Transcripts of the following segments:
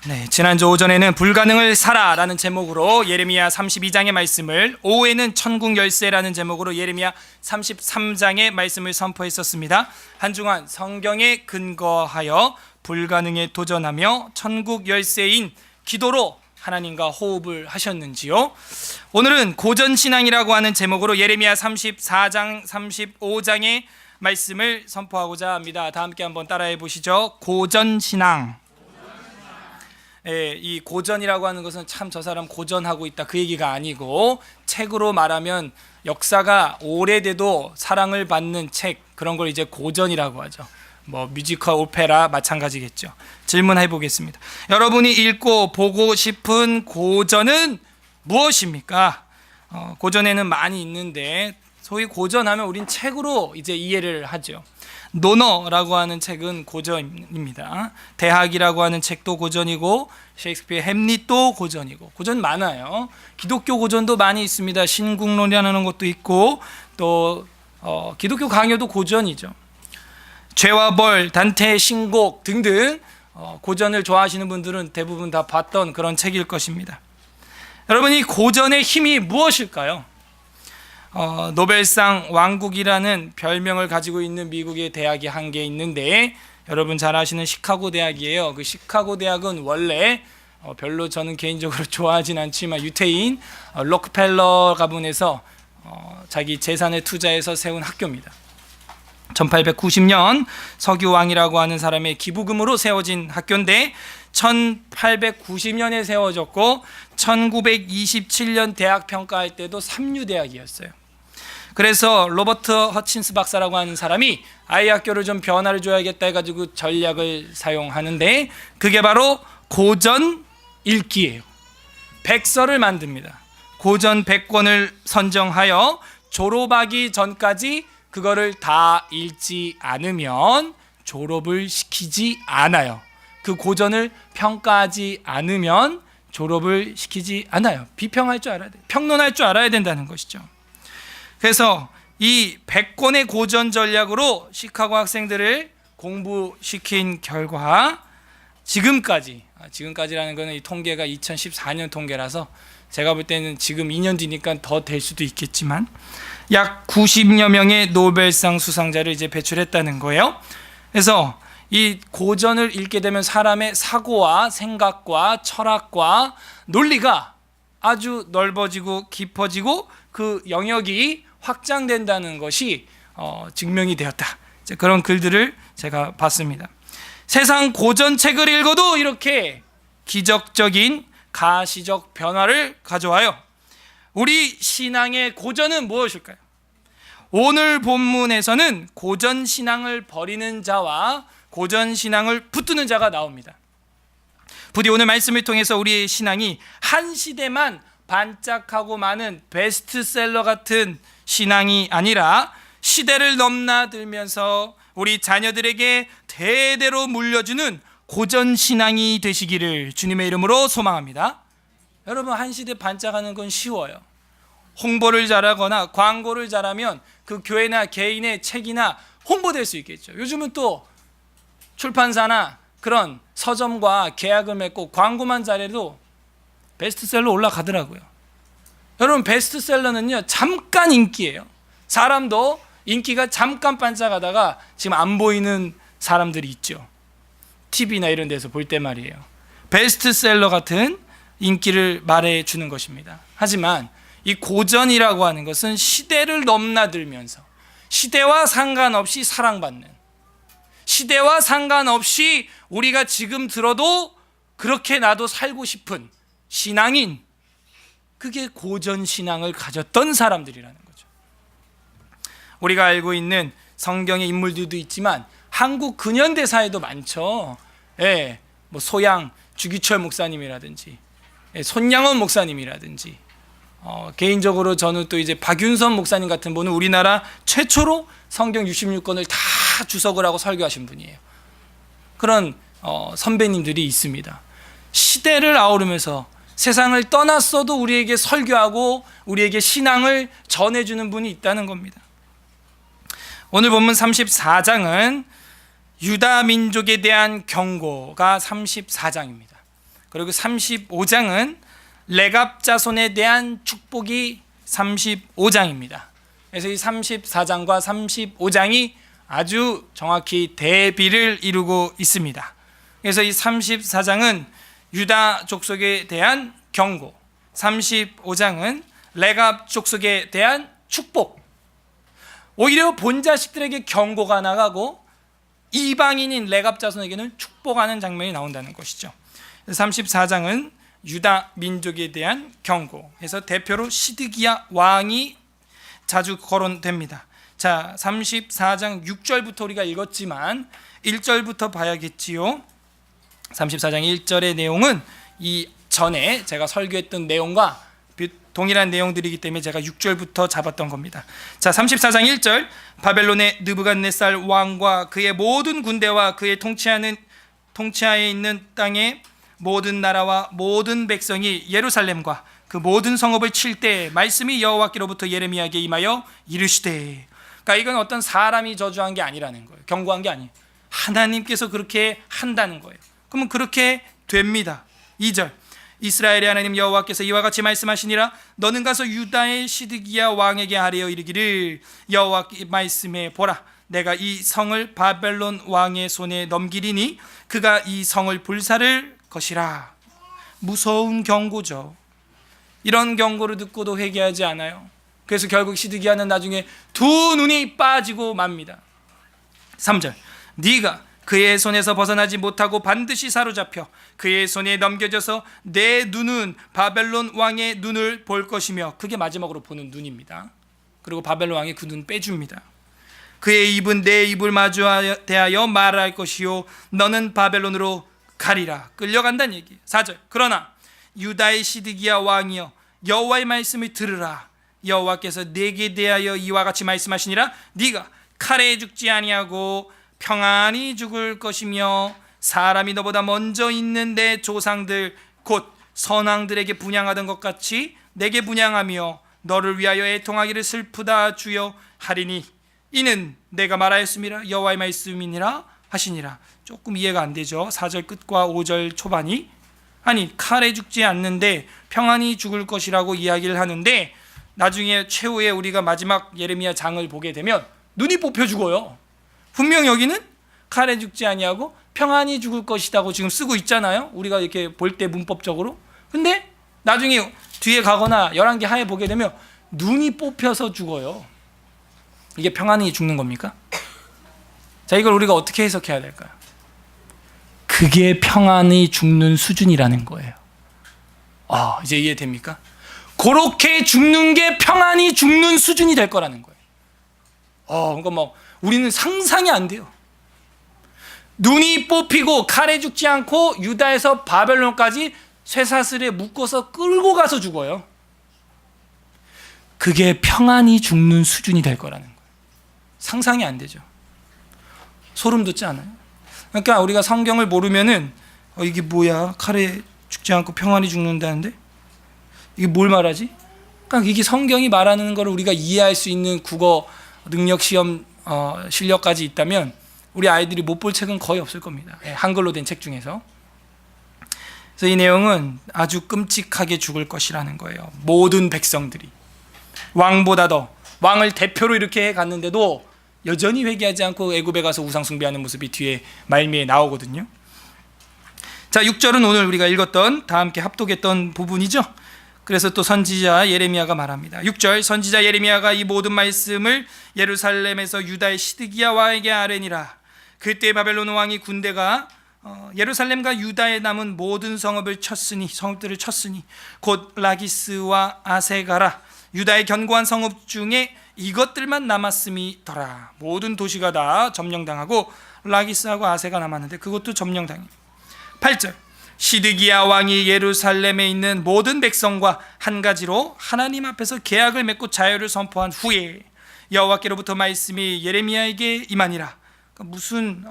네, 지난주 오전에는 불가능을 사라라는 제목으로 예레미야 32장의 말씀을, 오후에는 천국 열쇠라는 제목으로 예레미야 33장의 말씀을 선포했었습니다. 한 주간 성경에 근거하여 불가능에 도전하며 천국 열쇠인 기도로 하나님과 호흡을 하셨는지요? 오늘은 고전신앙이라고 하는 제목으로 예레미야 34장, 35장의 말씀을 선포하고자 합니다. 다 함께 한번 따라해 보시죠. 고전신앙. 이 고전이라고 하는 것은 참 저 사람 고전하고 있다, 그 얘기가 아니고, 책으로 말하면 역사가 오래돼도 사랑을 받는 책, 그런 걸 이제 고전이라고 하죠. 뭐 뮤지컬, 오페라 마찬가지겠죠. 질문해 보겠습니다. 여러분이 읽고 보고 싶은 고전은 무엇입니까? 고전에는 많이 있는데 소위 고전하면 우린 책으로 이제 이해를 하죠. 논어라고 하는 책은 고전입니다. 대학이라고 하는 책도 고전이고, 셰익스피어 햄릿도 고전이고, 고전 많아요. 기독교 고전도 많이 있습니다. 신국론이라는 것도 있고, 또 기독교 강요도 고전이죠. 죄와 벌, 단테의 신곡 등등 고전을 좋아하시는 분들은 대부분 다 봤던 그런 책일 것입니다. 여러분, 이 고전의 힘이 무엇일까요? 노벨상 왕국이라는 별명을 가지고 있는 미국의 대학이 한 개 있는데, 여러분 잘 아시는 시카고 대학이에요. 그 시카고 대학은 원래 별로 저는 개인적으로 좋아하진 않지만 유태인 록펠러 가문에서 자기 재산을 투자해서 세운 학교입니다. 1890년 석유왕이라고 하는 사람의 기부금으로 세워진 학교인데 1890년에 세워졌고 1927년 대학 평가할 때도 삼류대학이었어요. 그래서 로버트 허친스 박사라고 하는 사람이 아이 학교를 좀 변화를 줘야겠다 해가지고 전략을 사용하는데, 그게 바로 고전 읽기예요. 백서를 만듭니다. 고전 100권을 선정하여 졸업하기 전까지 그거를 다 읽지 않으면 졸업을 시키지 않아요. 그 고전을 평가하지 않으면 졸업을 시키지 않아요. 비평할 줄 알아야 돼요. 평론할 줄 알아야 된다는 것이죠. 그래서 이 100권의 고전 전략으로 시카고 학생들을 공부시킨 결과 지금까지라는 거는 이 통계가 2014년 통계라서 제가 볼 때는 지금 2년 뒤니까 더 될 수도 있겠지만 약 90여 명의 노벨상 수상자를 이제 배출했다는 거예요. 그래서 이 고전을 읽게 되면 사람의 사고와 생각과 철학과 논리가 아주 넓어지고 깊어지고 그 영역이 확장된다는 것이 증명이 되었다. 그런 글들을 제가 봤습니다. 세상 고전책을 읽어도 이렇게 기적적인 가시적 변화를 가져와요. 우리 신앙의 고전은 무엇일까요? 오늘 본문에서는 고전신앙을 버리는 자와 고전신앙을 붙드는 자가 나옵니다. 부디 오늘 말씀을 통해서 우리의 신앙이 한 시대만 반짝하고 많은 베스트셀러 같은 신앙이 아니라 시대를 넘나들면서 우리 자녀들에게 대대로 물려주는 고전신앙이 되시기를 주님의 이름으로 소망합니다. 여러분, 한 시대 반짝하는 건 쉬워요. 홍보를 잘하거나 광고를 잘하면 그 교회나 개인의 책이나 홍보될 수 있겠죠. 요즘은 또 출판사나 그런 서점과 계약을 맺고 광고만 잘해도 베스트셀러 올라가더라고요. 여러분, 베스트셀러는요 잠깐 인기예요. 사람도 인기가 잠깐 반짝하다가 지금 안 보이는 사람들이 있죠. TV나 이런 데서 볼 때 말이에요. 베스트셀러 같은 인기를 말해주는 것입니다. 하지만 이 고전이라고 하는 것은 시대를 넘나들면서 시대와 상관없이 사랑받는, 시대와 상관없이 우리가 지금 들어도 그렇게 나도 살고 싶은 신앙인, 그게 고전신앙을 가졌던 사람들이라는 거죠. 우리가 알고 있는 성경의 인물들도 있지만 한국 근현대사에도 많죠. 뭐 소양 주기철 목사님이라든지 손양원 목사님이라든지 개인적으로 저는 또 이제 박윤선 목사님 같은 분은 우리나라 최초로 성경 66권을 다 주석을 하고 설교하신 분이에요. 그런 선배님들이 있습니다. 시대를 아우르면서 세상을 떠났어도 우리에게 설교하고 우리에게 신앙을 전해주는 분이 있다는 겁니다. 오늘 본문 34장은 유다 민족에 대한 경고가 34장입니다. 그리고 35장은 레갑 자손에 대한 축복이 35장입니다. 그래서 이 34장과 35장이 아주 정확히 대비를 이루고 있습니다. 그래서 이 34장은 유다 족속에 대한 경고, 35장은 레갑 족속에 대한 축복. 오히려 본 자식들에게 경고가 나가고 이방인인 레갑 자손에게는 축복하는 장면이 나온다는 것이죠. 34장은 유다 민족에 대한 경고. 그래서 대표로 시드기야 왕이 자주 거론됩니다. 자, 34장 6절부터 우리가 읽었지만 1절부터 봐야겠지요. 34장 1절의 내용은 이 전에 제가 설교했던 내용과 동일한 내용들이기 때문에 제가 6절부터 잡았던 겁니다. 자, 34장 1절, 바벨론의 느부갓네살 왕과 그의 모든 군대와 그의 통치하에 있는 땅의 모든 나라와 모든 백성이 예루살렘과 그 모든 성읍을 칠 때 말씀이 여호와께로부터 예레미야에게 임하여 이르시되. 그러니까 이건 어떤 사람이 저주한 게 아니라는 거예요. 경고한 게 아니에요. 하나님께서 그렇게 한다는 거예요. 그러면 그렇게 됩니다. 2절, 이스라엘의 하나님 여호와께서 이와 같이 말씀하시니라. 너는 가서 유다의 시드기야 왕에게 아뢰어 이르기를, 여호와께 말씀해 보라, 내가 이 성을 바벨론 왕의 손에 넘기리니 그가 이 성을 불사를 것이라. 무서운 경고죠. 이런 경고를 듣고도 회개하지 않아요. 그래서 결국 시드기야는 나중에 두 눈이 빠지고 맙니다. 3절, 네가 그의 손에서 벗어나지 못하고 반드시 사로잡혀 그의 손에 넘겨져서 내 눈은 바벨론 왕의 눈을 볼 것이며, 그게 마지막으로 보는 눈입니다. 그리고 바벨론 왕이 그 눈 빼줍니다. 그의 입은 내 입을 마주하여 대하여 말할 것이요 너는 바벨론으로 가리라. 끌려간다는 얘기예요. 4절, 그러나 유다의 시드기야 왕이여 여호와의 말씀을 들으라. 여호와께서 내게 대하여 이와 같이 말씀하시니라. 네가 칼에 죽지 아니하고 평안히 죽을 것이며 사람이 너보다 먼저 있는 내 조상들 곧 선왕들에게 분향하던 것 같이 내게 분향하며 너를 위하여 애통하기를 슬프다 주여 하리니 이는 내가 말하였음이라 여호와의 말씀이니라 하시니라. 조금 이해가 안 되죠. 4절 끝과 5절 초반이. 아니, 칼에 죽지 않는데 평안히 죽을 것이라고 이야기를 하는데 나중에 최후에 우리가 마지막 예레미야 장을 보게 되면 눈이 뽑혀 죽어요. 분명 여기는 칼에 죽지 아니하고 평안히 죽을 것이라고 지금 쓰고 있잖아요. 우리가 이렇게 볼 때 문법적으로. 근데 나중에 뒤에 가거나 열왕기 하에 보게 되면 눈이 뽑혀서 죽어요. 이게 평안히 죽는 겁니까? 자, 이걸 우리가 어떻게 해석해야 될까요? 그게 평안히 죽는 수준이라는 거예요. 이제 이해됩니까? 그렇게 죽는 게 평안히 죽는 수준이 될 거라는 거예요. 그러니까 뭐 우리는 상상이 안 돼요. 눈이 뽑히고 칼에 죽지 않고 유다에서 바벨론까지 쇠사슬에 묶어서 끌고 가서 죽어요. 그게 평안히 죽는 수준이 될 거라는 거예요. 상상이 안 되죠. 소름 돋지 않아요? 그러니까 우리가 성경을 모르면은 이게 뭐야? 칼에 죽지 않고 평안히 죽는다는데 이게 뭘 말하지? 그러니까 이게 성경이 말하는 거를 우리가 이해할 수 있는 국어 능력 시험 실력까지 있다면 우리 아이들이 못 볼 책은 거의 없을 겁니다. 한글로 된 책 중에서. 그래서 이 내용은 아주 끔찍하게 죽을 것이라는 거예요. 모든 백성들이 왕보다 더, 왕을 대표로 이렇게 갔는데도 여전히 회개하지 않고 애굽에 가서 우상 숭배하는 모습이 뒤에 말미에 나오거든요. 자, 6절은 오늘 우리가 읽었던, 다 함께 합독했던 부분이죠. 그래서 또 선지자 예레미야가 말합니다. 6절, 선지자 예레미야가 이 모든 말씀을 예루살렘에서 유다의 시드기야 왕에게 아뢰니라. 그때 바벨론 왕이 군대가 예루살렘과 유다에 남은 모든 성읍들을 쳤으니 곧 라기스와 아세가라 유다의 견고한 성읍 중에 이것들만 남았음이더라. 모든 도시가 다 점령당하고 라기스하고 아세가 남았는데 그것도 점령당입니다. 8절, 시드기야 왕이 예루살렘에 있는 모든 백성과 한 가지로 하나님 앞에서 계약을 맺고 자유를 선포한 후에 여호와께로부터 말씀이 예레미야에게 임하니라. 그러니까 무슨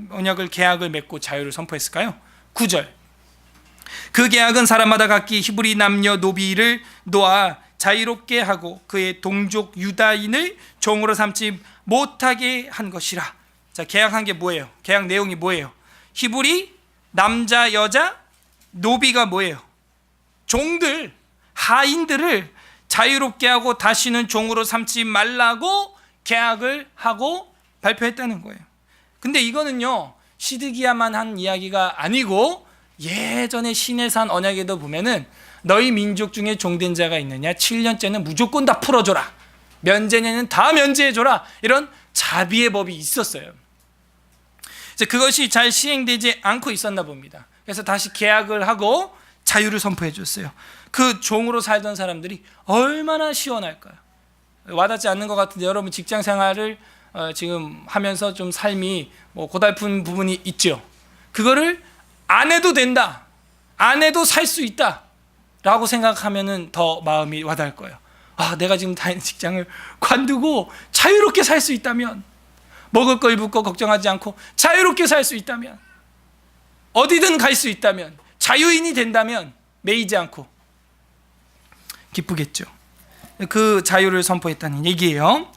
언약을 계약을 맺고 자유를 선포했을까요? 9절, 그 계약은 사람마다 각기 히브리 남녀 노비를 놓아 자유롭게 하고 그의 동족 유다인을 종으로 삼지 못하게 한 것이라. 자, 계약한 게 뭐예요? 계약 내용이 뭐예요? 히브리 남자 여자 노비가 뭐예요? 종들, 하인들을 자유롭게 하고 다시는 종으로 삼지 말라고 계약을 하고 발표했다는 거예요. 근데 이거는요, 시드기야만 한 이야기가 아니고 예전에 시내산 언약에도 보면은 너희 민족 중에 종된 자가 있느냐? 7년째는 무조건 다 풀어줘라. 면제년은 다 면제해줘라. 이런 자비의 법이 있었어요. 이제 그것이 잘 시행되지 않고 있었나 봅니다. 그래서 다시 계약을 하고 자유를 선포해 줬어요. 그 종으로 살던 사람들이 얼마나 시원할까요? 와닿지 않는 것 같은데 여러분 직장 생활을 지금 하면서 좀 삶이 고달픈 부분이 있죠. 그거를 안 해도 된다, 안 해도 살 수 있다 라고 생각하면은 더 마음이 와닿을 거예요. 아, 내가 지금 다니는 직장을 관두고 자유롭게 살 수 있다면, 먹을 거 입을 거 걱정하지 않고 자유롭게 살 수 있다면, 어디든 갈 수 있다면, 자유인이 된다면 매이지 않고 기쁘겠죠. 그 자유를 선포했다는 얘기예요.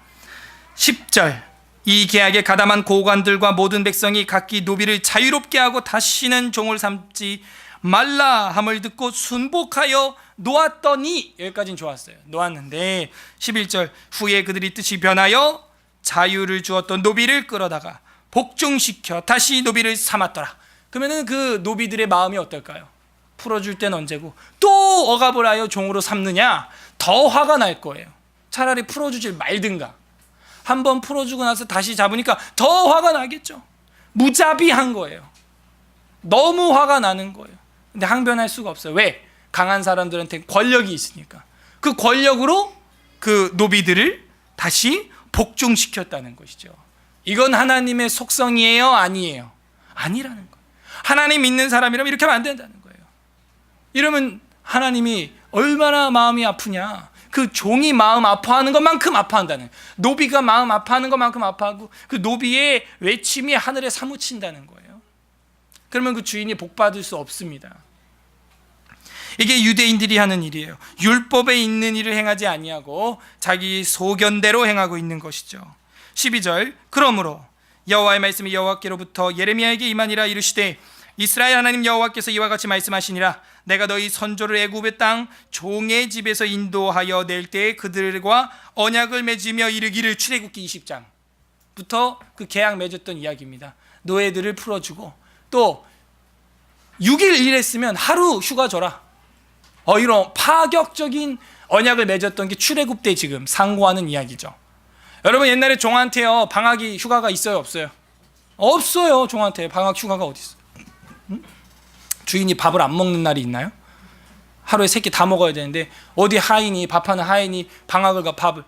10절, 이 계약에 가담한 고관들과 모든 백성이 각기 노비를 자유롭게 하고 다시는 종을 삼지 말라 함을 듣고 순복하여 놓았더니, 여기까지는 좋았어요. 놓았는데 11절, 후에 그들이 뜻이 변하여 자유를 주었던 노비를 끌어다가 복종시켜 다시 노비를 삼았더라. 그러면은 그 노비들의 마음이 어떨까요? 풀어줄 땐 언제고 또 억압을 하여 종으로 삼느냐? 더 화가 날 거예요. 차라리 풀어주질 말든가. 한번 풀어주고 나서 다시 잡으니까 더 화가 나겠죠. 무자비한 거예요. 너무 화가 나는 거예요. 근데 항변할 수가 없어요. 왜? 강한 사람들한테 권력이 있으니까. 그 권력으로 그 노비들을 다시 복종시켰다는 것이죠. 이건 하나님의 속성이에요? 아니에요? 아니라는 거예요. 하나님 믿는 사람이라면 이렇게 하면 안 된다는 거예요. 이러면 하나님이 얼마나 마음이 아프냐. 그 종이 마음 아파하는 것만큼 아파한다는, 노비가 마음 아파하는 것만큼 아파하고 그 노비의 외침이 하늘에 사무친다는 거예요. 그러면 그 주인이 복받을 수 없습니다. 이게 유대인들이 하는 일이에요. 율법에 있는 일을 행하지 아니하고 자기 소견대로 행하고 있는 것이죠. 12절, 그러므로 여호와의 말씀이 여호와께로부터 예레미야에게 임하니라. 이르시되 이스라엘 하나님 여호와께서 이와 같이 말씀하시니라. 내가 너희 선조를 애굽의 땅 종의 집에서 인도하여 낼 때에 그들과 언약을 맺으며 이르기를, 출애굽기 20장부터 그 계약 맺었던 이야기입니다. 노예들을 풀어주고 또 6일 일했으면 하루 휴가 줘라. 이런 파격적인 언약을 맺었던 게 출애굽 때 지금 상고하는 이야기죠. 여러분 옛날에 종한테요 방학이 휴가가 있어요, 없어요? 없어요. 종한테 방학 휴가가 어디 있어요? 주인이 밥을 안 먹는 날이 있나요? 하루에 3끼 다 먹어야 되는데 어디 하인이, 밥하는 하인이 방학을 가 밥을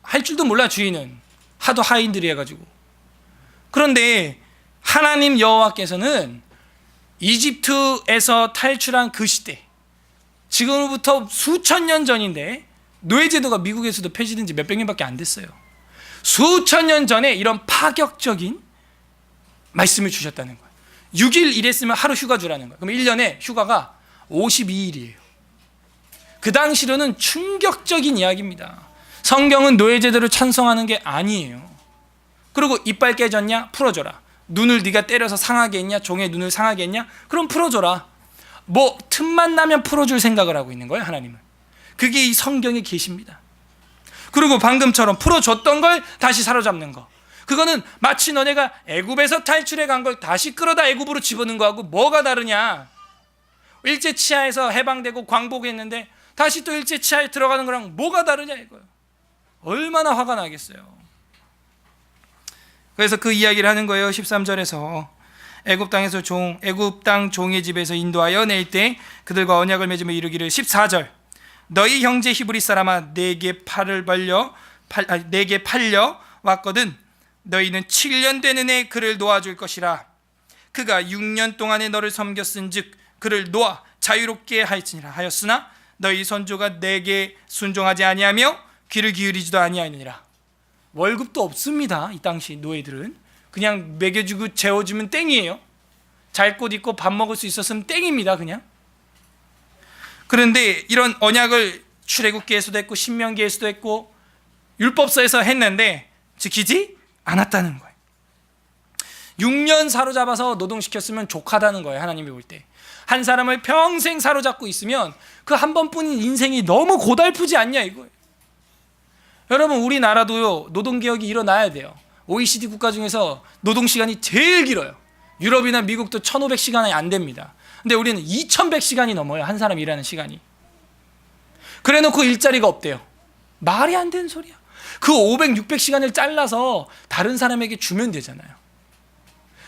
할 줄도 몰라. 주인은 하도 하인들이 해가지고. 그런데 하나님 여호와께서는 이집트에서 탈출한 그 시대, 지금으로부터 수천 년 전인데 노예제도가 미국에서도 폐지된 지 몇백 년밖에 안 됐어요. 수천 년 전에 이런 파격적인 말씀을 주셨다는 거예요. 6일 일했으면 하루 휴가 주라는 거예요. 그럼 1년에 휴가가 52일이에요. 그 당시로는 충격적인 이야기입니다. 성경은 노예제도를 찬성하는 게 아니에요. 그리고 이빨 깨졌냐? 풀어줘라. 눈을 네가 때려서 상하게 했냐? 종의 눈을 상하게 했냐? 그럼 풀어줘라. 뭐 틈만 나면 풀어줄 생각을 하고 있는 거예요, 하나님은. 그게 이 성경에 계십니다. 그리고 방금처럼 풀어줬던 걸 다시 사로잡는 거, 그거는 마치 너네가 애굽에서 탈출해 간 걸 다시 끌어다 애굽으로 집어넣은 거하고 뭐가 다르냐. 일제 치하에서 해방되고 광복했는데 다시 또 일제 치하에 들어가는 거랑 뭐가 다르냐 이거예요. 얼마나 화가 나겠어요. 그래서 그 이야기를 하는 거예요. 13절에서 애굽 땅 종의 집에서 인도하여 낼 때 그들과 언약을 맺으며 이르기를. 14절, 너희 형제 히브리 사람아, 내게 팔려 왔거든 너희는 7년 되는 해 그를 놓아줄 것이라. 그가 6년 동안에 너를 섬겼은즉 그를 놓아 자유롭게 하였으나 너희 선조가 내게 순종하지 아니하며 귀를 기울이지도 아니하느니라. 월급도 없습니다. 이 당시 노예들은 그냥 먹여주고 재워주면 땡이에요. 잘 곳 있고 밥 먹을 수 있었으면 땡입니다. 그냥. 그런데 이런 언약을 출애굽기에서도 했고 신명기에서도 했고 율법서에서 했는데 지키지 않았다는 거예요. 6년 사로잡아서 노동시켰으면 족하다는 거예요. 하나님이 볼 때. 한 사람을 평생 사로잡고 있으면 그 한 번뿐인 인생이 너무 고달프지 않냐 이거예요. 여러분, 우리나라도요, 노동개혁이 일어나야 돼요. OECD 국가 중에서 노동시간이 제일 길어요. 유럽이나 미국도 1500시간이 안 됩니다. 근데 우리는 2100시간이 넘어요. 한 사람 일하는 시간이. 그래 놓고 일자리가 없대요. 말이 안 되는 소리야. 그 500, 600시간을 잘라서 다른 사람에게 주면 되잖아요.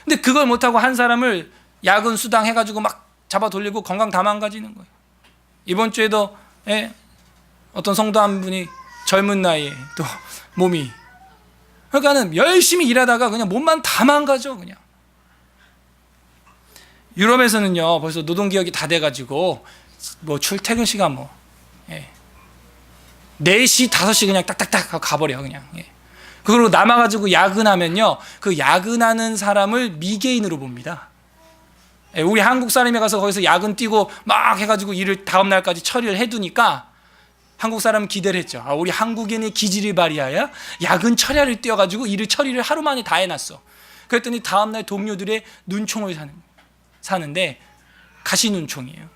근데 그걸 못하고 한 사람을 야근 수당 해가지고 막 잡아 돌리고 건강 다 망가지는 거예요. 이번 주에도 어떤 성도 한 분이 젊은 나이에 또 몸이, 그러니까는 열심히 일하다가 그냥 몸만 다 망가져. 그냥 유럽에서는요 벌써 노동개혁이 다 돼가지고 뭐 출퇴근 시간 4시 5시 그냥 딱딱딱 하고 가버려. 그냥 그걸로 남아가지고 야근하면요 그 야근하는 사람을 미개인으로 봅니다. 우리 한국 사람이 가서 거기서 야근 뛰고 막 해가지고 일을 다음 날까지 처리를 해두니까 한국 사람은 기대를 했죠. 우리 한국인의 기질이 발휘하여 야근 철야를 뛰어가지고 일을 처리를 하루 만에 다 해놨어. 그랬더니 다음날 동료들의 눈총을 사는데 가시눈총이에요.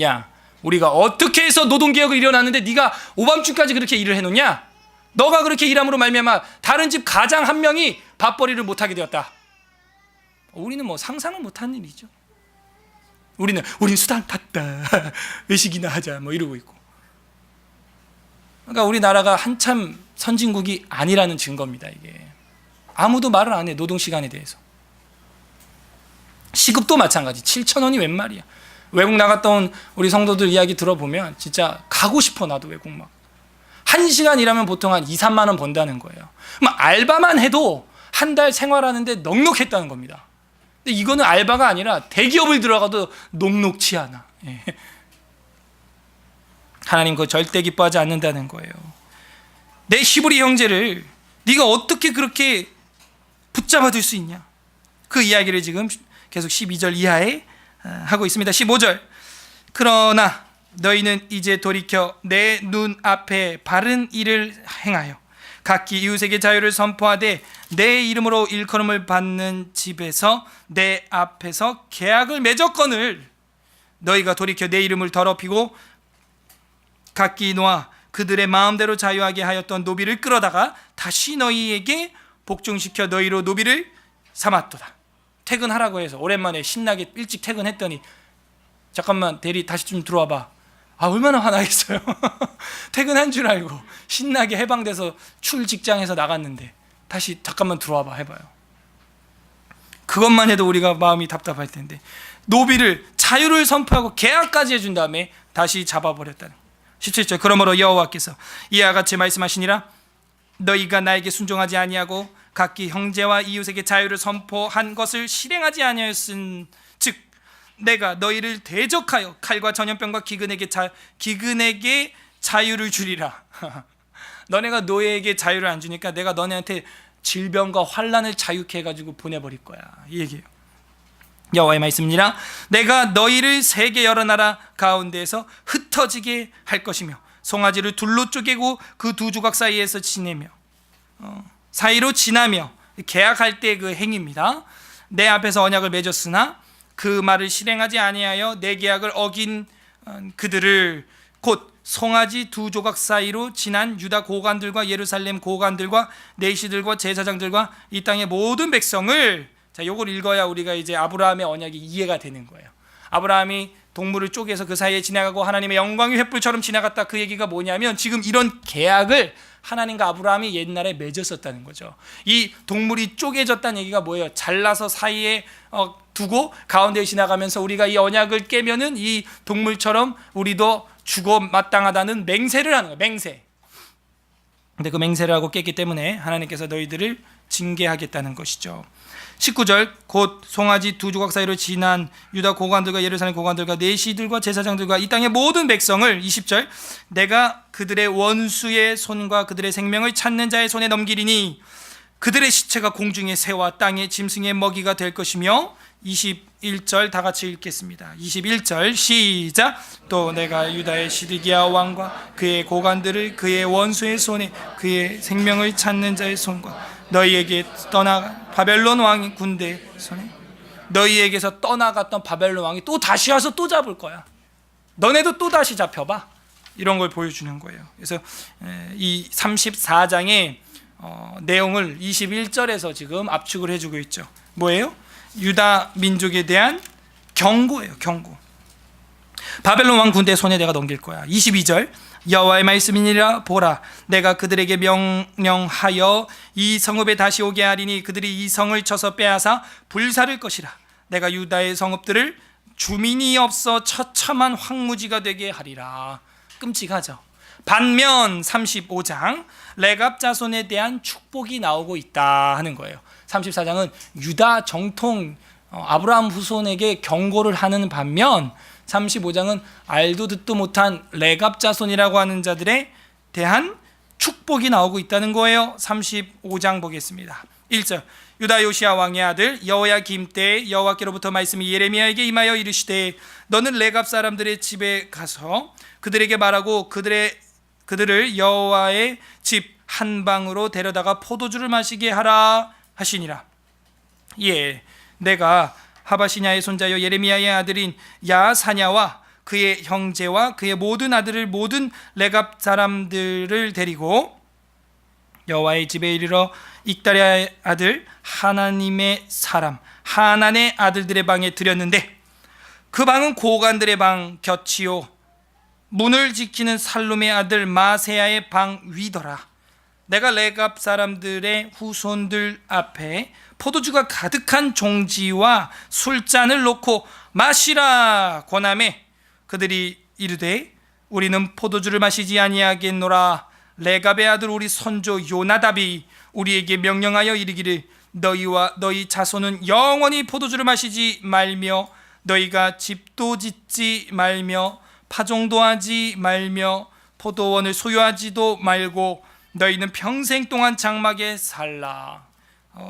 야, 우리가 어떻게 해서 노동개혁을 일어났는데 네가 오밤중까지 그렇게 일을 해놓냐? 너가 그렇게 일함으로 말미암아 다른 집 가장 한 명이 밥벌이를 못하게 되었다. 우리는 뭐 상상을 못하는 일이죠. 우리는 수당 탔다. 외식이나 하자 뭐 이러고 있고. 그러니까 우리나라가 한참 선진국이 아니라는 증거입니다. 이게 아무도 말을 안 해. 노동시간에 대해서. 시급도 마찬가지. 7,000원이 웬 말이야. 외국 나갔다 온 우리 성도들 이야기 들어보면 진짜 가고 싶어. 나도 외국 막 1시간 일하면 보통 한 2, 3만 원 번다는 거예요. 알바만 해도 한 달 생활하는데 넉넉했다는 겁니다. 근데 이거는 알바가 아니라 대기업을 들어가도 녹록치 않아. 하나님 그거 절대 기뻐하지 않는다는 거예요. 내 히브리 형제를 네가 어떻게 그렇게 붙잡아 둘 수 있냐? 그 이야기를 지금 계속 12절 이하에 하고 있습니다. 15절. 그러나 너희는 이제 돌이켜 내 눈 앞에 바른 일을 행하여 각기 이웃에게 자유를 선포하되 내 이름으로 일컬음을 받는 집에서 내 앞에서 계약을 맺었거늘 너희가 돌이켜 내 이름을 더럽히고 각기 놓아 그들의 마음대로 자유하게 하였던 노비를 끌어다가 다시 너희에게 복종시켜 너희로 노비를 삼았도다. 퇴근하라고 해서 오랜만에 신나게 일찍 퇴근했더니 잠깐만 대리 다시 좀 들어와봐. 얼마나 화나겠어요. 퇴근한 줄 알고 신나게 해방돼서 출 직장에서 나갔는데 다시 잠깐만 들어와봐 해봐요. 그것만 해도 우리가 마음이 답답할 텐데 노비를 자유를 선포하고 계약까지 해준 다음에 다시 잡아버렸다는 17절. 그러므로 여호와께서 이와 같이 말씀하시니라 너희가 나에게 순종하지 아니하고 각기 형제와 이웃에게 자유를 선포한 것을 실행하지 아니하였은 즉 내가 너희를 대적하여 칼과 전염병과 기근에게 자유를 주리라. 너네가 노예에게 자유를 안 주니까 내가 너네한테 질병과 환난을 자유케 해가지고 보내버릴 거야. 이 얘기예요. 여호와의 말씀이니라 내가 너희를 세계 여러 나라 가운데에서 흩어지게 할 것이며 송아지를 둘로 쪼개고 그 두 조각 사이에서 사이로 지나며 계약할 때 그 행위입니다. 내 앞에서 언약을 맺었으나 그 말을 실행하지 아니하여 내 계약을 어긴 그들을 곧 송아지 두 조각 사이로 지난 유다 고관들과 예루살렘 고관들과 내시들과 제사장들과 이 땅의 모든 백성을 자, 요걸 읽어야 우리가 이제 아브라함의 언약이 이해가 되는 거예요. 아브라함이 동물을 쪼개서 그 사이에 지나가고 하나님의 영광이 횃불처럼 지나갔다. 그 얘기가 뭐냐면 지금 이런 계약을 하나님과 아브라함이 옛날에 맺었었다는 거죠. 이 동물이 쪼개졌다는 얘기가 뭐예요? 잘라서 사이에 두고 가운데에 지나가면서 우리가 이 언약을 깨면은 이 동물처럼 우리도 죽어 마땅하다는 맹세를 하는 거예요. 맹세. 근데 그 맹세를 하고 깼기 때문에 하나님께서 너희들을 징계하겠다는 것이죠. 19절 곧 송아지 두 조각 사이로 지난 유다 고관들과 예루살렘 고관들과 내시들과 제사장들과 이 땅의 모든 백성을 20절 내가 그들의 원수의 손과 그들의 생명을 찾는 자의 손에 넘기리니 그들의 시체가 공중의 새와 땅의 짐승의 먹이가 될 것이며 21절 다 같이 읽겠습니다. 21절 시작. 또 내가 유다의 시드기야 왕과 그의 고관들을 그의 원수의 손에 그의 생명을 찾는 자의 손과 너희에게 떠나 바벨론 왕 군대 손에 너희에게서 떠나갔던 바벨론 왕이 또 다시 와서 또 잡을 거야. 너네도 또 다시 잡혀봐. 이런 걸 보여주는 거예요. 그래서 이 34장의 내용을 21절에서 지금 압축을 해주고 있죠. 뭐예요? 유다 민족에 대한 경고예요. 경고. 바벨론 왕 군대 손에 내가 넘길 거야. 22절 여호와의 말씀이니라. 보라, 내가 그들에게 명령하여 이 성읍에 다시 오게 하리니 그들이 이 성을 쳐서 빼앗아 불사를 것이라. 내가 유다의 성읍들을 주민이 없어 처참한 황무지가 되게 하리라. 끔찍하죠. 반면 35장 레갑 자손에 대한 축복이 나오고 있다 하는 거예요. 34장은 유다 정통 아브라함 후손에게 경고를 하는 반면 35장은 알도 듣도 못한 레갑 자손이라고 하는 자들에 대한 축복이 나오고 있다는 거예요. 35장 보겠습니다. 1절 유다 요시야 왕의 아들 여호야김 때 여호와께로부터 말씀이 예레미야에게 임하여 이르시되 너는 레갑 사람들의 집에 가서 그들에게 말하고 그들을 여호와의 집 한 방으로 데려다가 포도주를 마시게 하라 하시니라. 예, 내가 하바시냐의 손자여 예레미야의 아들인 야사냐와 그의 형제와 그의 모든 아들을 모든 레갑 사람들을 데리고 여호와의 집에 이르러 익다리아의 아들 하나님의 사람 하난의 아들들의 방에 들였는데 그 방은 고관들의 방 곁이요 문을 지키는 살룸의 아들 마세야의 방 위더라. 내가 레갑 사람들의 후손들 앞에 포도주가 가득한 종지와 술잔을 놓고 마시라 권하매 그들이 이르되 우리는 포도주를 마시지 아니하겠노라. 레갑의 아들 우리 선조 요나답이 우리에게 명령하여 이르기를 너희와 너희 자손은 영원히 포도주를 마시지 말며 너희가 집도 짓지 말며 파종도 하지 말며 포도원을 소유하지도 말고 너희는 평생 동안 장막에 살라.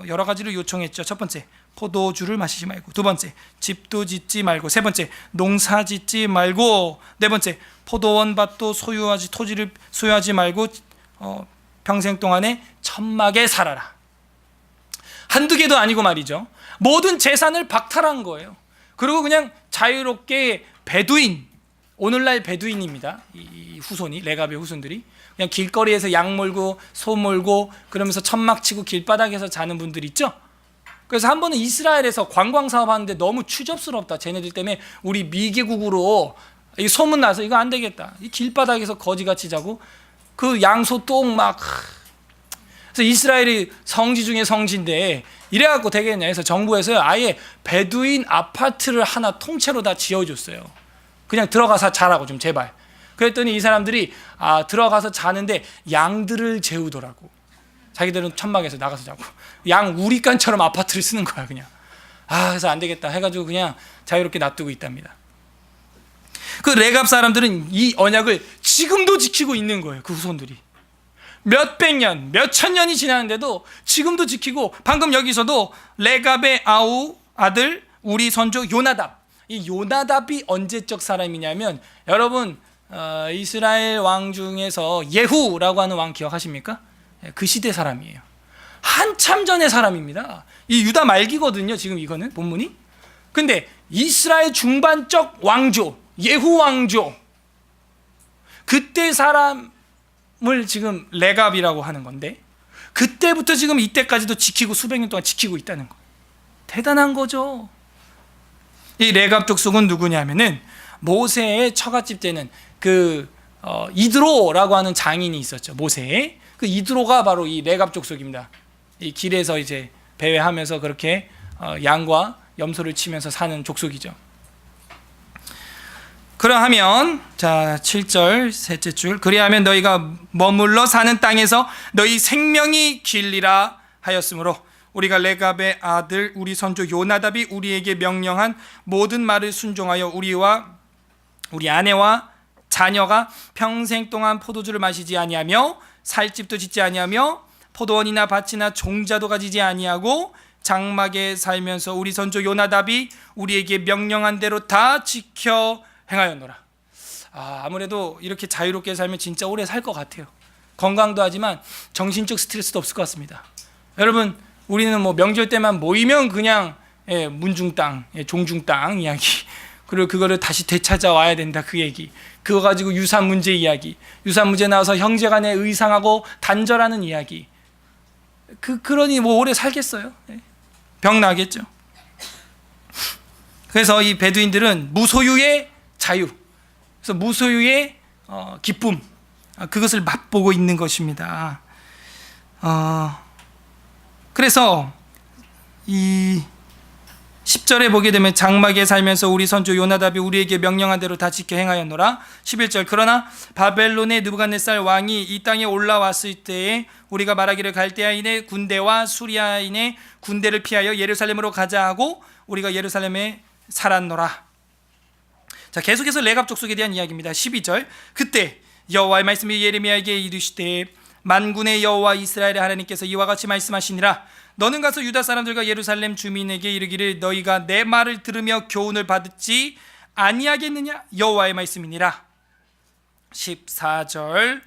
여러 가지로 요청했죠. 첫 번째, 포도주를 마시지 말고. 두 번째, 집도 짓지 말고. 세 번째, 농사 짓지 말고. 네 번째, 포도원 밭도 토지를 소유하지 말고 평생 동안에 천막에 살아라. 한두 개도 아니고 말이죠. 모든 재산을 박탈한 거예요. 그리고 그냥 자유롭게 베두인, 오늘날 베두인입니다. 이 후손이, 레갑의 후손들이 그냥 길거리에서 양 몰고 소 몰고 그러면서 천막 치고 길바닥에서 자는 분들 있죠. 그래서 한 번은 이스라엘에서 관광 사업 하는데 너무 추접스럽다. 쟤네들 때문에 우리 미개국으로 소문 나서 이거 안 되겠다. 이 길바닥에서 거지같이 자고 그 양소 똥 막. 그래서 이스라엘이 성지 중에 성지인데 이래갖고 되겠냐 해서 정부에서 아예 베두인 아파트를 하나 통째로 다 지어줬어요. 그냥 들어가서 자라고 좀 제발. 그랬더니 이 사람들이 들어가서 자는데 양들을 재우더라고. 자기들은 천막에서 나가서 자고 양 우리간처럼 아파트를 쓰는 거야 그냥. 그래서 안 되겠다 해가지고 그냥 자유롭게 놔두고 있답니다. 그 레갑 사람들은 이 언약을 지금도 지키고 있는 거예요. 그 후손들이 몇백 년, 몇천 년이 지났는데도 지금도 지키고, 방금 여기서도 레갑의 아들 우리 선조 요나답, 이 요나답이 언제적 사람이냐면 여러분 이스라엘 왕 중에서 예후라고 하는 왕 기억하십니까? 그 시대 사람이에요. 한참 전의 사람입니다. 이 유다 말기거든요. 지금 이거는 본문이. 근데 이스라엘 중반적 왕조 예후 왕조, 그때 사람을 지금 레갑이라고 하는 건데 그때부터 지금 이때까지도 지키고 수백 년 동안 지키고 있다는 거. 대단한 거죠. 이 레갑 족속은 누구냐면은 모세의 처갓집 되는 그 이드로라고 하는 장인이 있었죠. 모세의 그 이드로가 바로 이 레갑 족속입니다. 이 길에서 이제 배회하면서 그렇게 양과 염소를 치면서 사는 족속이죠. 그러하면 자 7절 셋째 줄, 그리하면 너희가 머물러 사는 땅에서 너희 생명이 길리라 하였으므로 우리가 레갑의 아들 우리 선조 요나답이 우리에게 명령한 모든 말을 순종하여 우리와 우리 아내와 자녀가 평생 동안 포도주를 마시지 아니하며 살 집도 짓지 아니하며 포도원이나 밭이나 종자도 가지지 아니하고 장막에 살면서 우리 선조 요나답이 우리에게 명령한 대로 다 지켜 행하였노라. 아무래도 이렇게 자유롭게 살면 진짜 오래 살 것 같아요. 건강도 하지만 정신적 스트레스도 없을 것 같습니다. 여러분, 우리는 뭐 명절 때만 모이면 그냥 문중 땅, 종중 땅 이야기, 그리고 그거를 다시 되찾아와야 된다 그 얘기, 그거 가지고 유산 문제 이야기, 유산 문제 나와서 형제간에 의상하고 단절하는 이야기, 그러니 뭐 오래 살겠어요? 병 나겠죠. 그래서 이 베두인들은 무소유의 자유, 그래서 무소유의 기쁨, 그것을 맛보고 있는 것입니다. 그래서 이 10절에 보게 되면 장막에 살면서 우리 선조 요나답이 우리에게 명령한 대로 다 지켜 행하였노라. 11절, 그러나 바벨론의 느부갓네살 왕이 이 땅에 올라왔을 때에 우리가 말하기를 갈대아인의 군대와 수리아인의 군대를 피하여 예루살렘으로 가자 하고 우리가 예루살렘에 살았노라. 자, 계속해서 레갑 족속에 대한 이야기입니다. 12절, 그때 여호와의 말씀이 예레미야에게 이르시되 만군의 여호와 이스라엘의 하나님께서 이와 같이 말씀하시니라. 너는 가서 유다 사람들과 예루살렘 주민에게 이르기를 너희가 내 말을 들으며 교훈을 받지 아니하겠느냐. 여호와의 말씀이니라. 14절,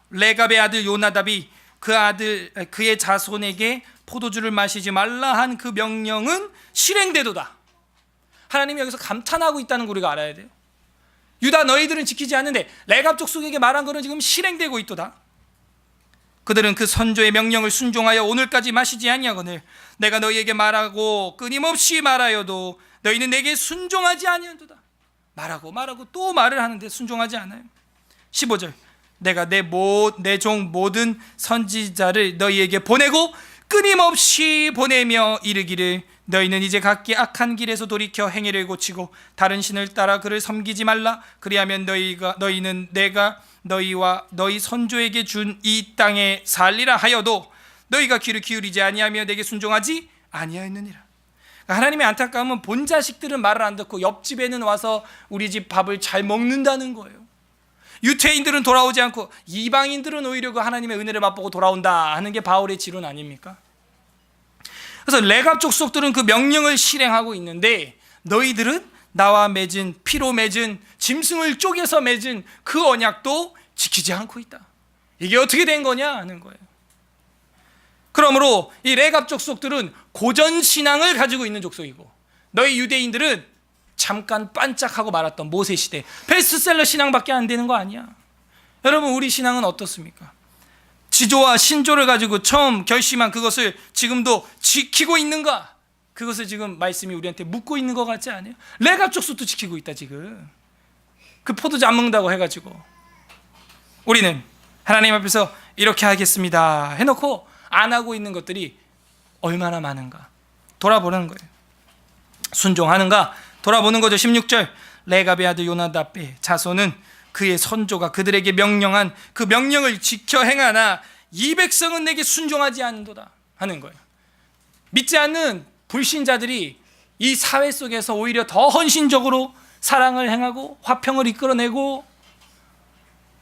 레갑의 아들 요나답이 그의 자손에게 포도주를 마시지 말라 한 그 명령은 실행되도다. 하나님이 여기서 감탄하고 있다는 거 우리가 알아야 돼요. 유다 너희들은 지키지 않는데 레갑 족속에게 말한 것은 지금 실행되고 있도다. 그들은 그 선조의 명령을 순종하여 오늘까지 마시지 아니하거늘 내가 너희에게 말하고 끊임없이 말하여도 너희는 내게 순종하지 아니한도다. 말하고 또 말을 하는데 순종하지 않아요. 15절, 내가 내 종 모든 선지자를 너희에게 보내고 끊임없이 보내며 이르기를 너희는 이제 각기 악한 길에서 돌이켜 행위를 고치고 다른 신을 따라 그를 섬기지 말라. 그리하면 너희는 내가 너희와 너희 선조에게 준 이 땅에 살리라 하여도 너희가 귀를 기울이지 아니하며 내게 순종하지 아니하였느니라. 하나님의 안타까움은 본 자식들은 말을 안 듣고 옆집에는 와서 우리 집 밥을 잘 먹는다는 거예요. 유태인들은 돌아오지 않고 이방인들은 오히려 그 하나님의 은혜를 맛보고 돌아온다 하는 게 바울의 지론 아닙니까? 그래서 레갑 족속들은 그 명령을 실행하고 있는데 너희들은 나와 맺은, 피로 맺은, 짐승을 쪼개서 맺은 그 언약도 지키지 않고 있다. 이게 어떻게 된 거냐 하는 거예요. 그러므로 이 레갑 족속들은 고전 신앙을 가지고 있는 족속이고 너희 유대인들은 잠깐 반짝하고 말았던 모세 시대 베스트셀러 신앙밖에 안 되는 거 아니야. 여러분, 우리 신앙은 어떻습니까? 지조와 신조를 가지고 처음 결심한 그것을 지금도 지키고 있는가? 그것을 지금 말씀이 우리한테 묻고 있는 것 같지 않아요? 레갑 족속도 지키고 있다. 지금 그 포도주 안 먹는다고 해가지고 우리는 하나님 앞에서 이렇게 하겠습니다 해놓고 안 하고 있는 것들이 얼마나 많은가 돌아보는 거예요. 순종하는가 돌아보는 거죠. 16절, 레갑의 아들 요나답의 자손은 그의 선조가 그들에게 명령한 그 명령을 지켜 행하나 이 백성은 내게 순종하지 않는도다 하는 거예요. 믿지 않는 불신자들이 이 사회 속에서 오히려 더 헌신적으로 사랑을 행하고 화평을 이끌어내고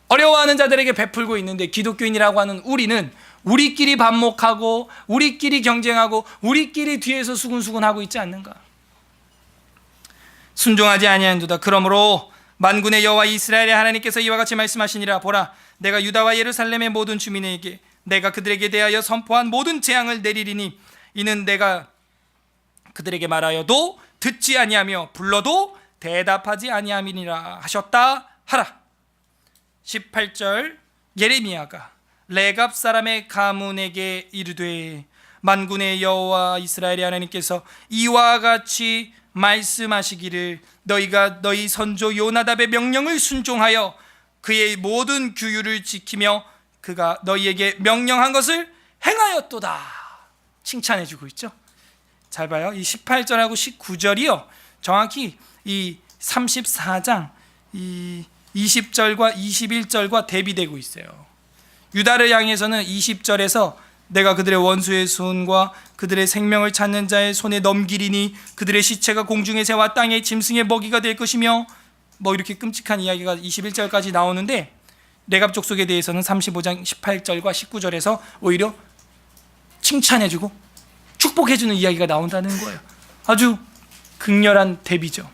어려워하는 자들에게 베풀고 있는데 기독교인이라고 하는 우리는 우리끼리 반목하고 우리끼리 경쟁하고 우리끼리 뒤에서 수군수군하고 있지 않는가? 순종하지 아니한도다. 그러므로 만군의 여호와 이스라엘의 하나님께서 이와 같이 말씀하시니라. 보라, 내가 유다와 예루살렘의 모든 주민에게 내가 그들에게 대하여 선포한 모든 재앙을 내리리니 이는 내가 그들에게 말하여도 듣지 아니하며 불러도 대답하지 아니함이니라 하셨다 하라. 18절, 예레미야가 레갑 사람의 가문에게 이르되 만군의 여호와 이스라엘의 하나님께서 이와 같이 말씀하시기를 너희가 너희 선조 요나답의 명령을 순종하여 그의 모든 규율을 지키며 그가 너희에게 명령한 것을 행하였도다. 칭찬해주고 있죠. 잘 봐요. 이 18절하고 19절이요 정확히 이 34장 이 20절과 21절과 대비되고 있어요. 유다를 향해서는 20절에서 내가 그들의 원수의 손과 그들의 생명을 찾는 자의 손에 넘기리니 그들의 시체가 공중의 새와 땅의 짐승의 먹이가 될 것이며 뭐 이렇게 끔찍한 이야기가 21절까지 나오는데 레갑 족속에 대해서는 35장 18절과 19절에서 오히려 칭찬해주고 축복해주는 이야기가 나온다는 거예요. 아주 극렬한 대비죠.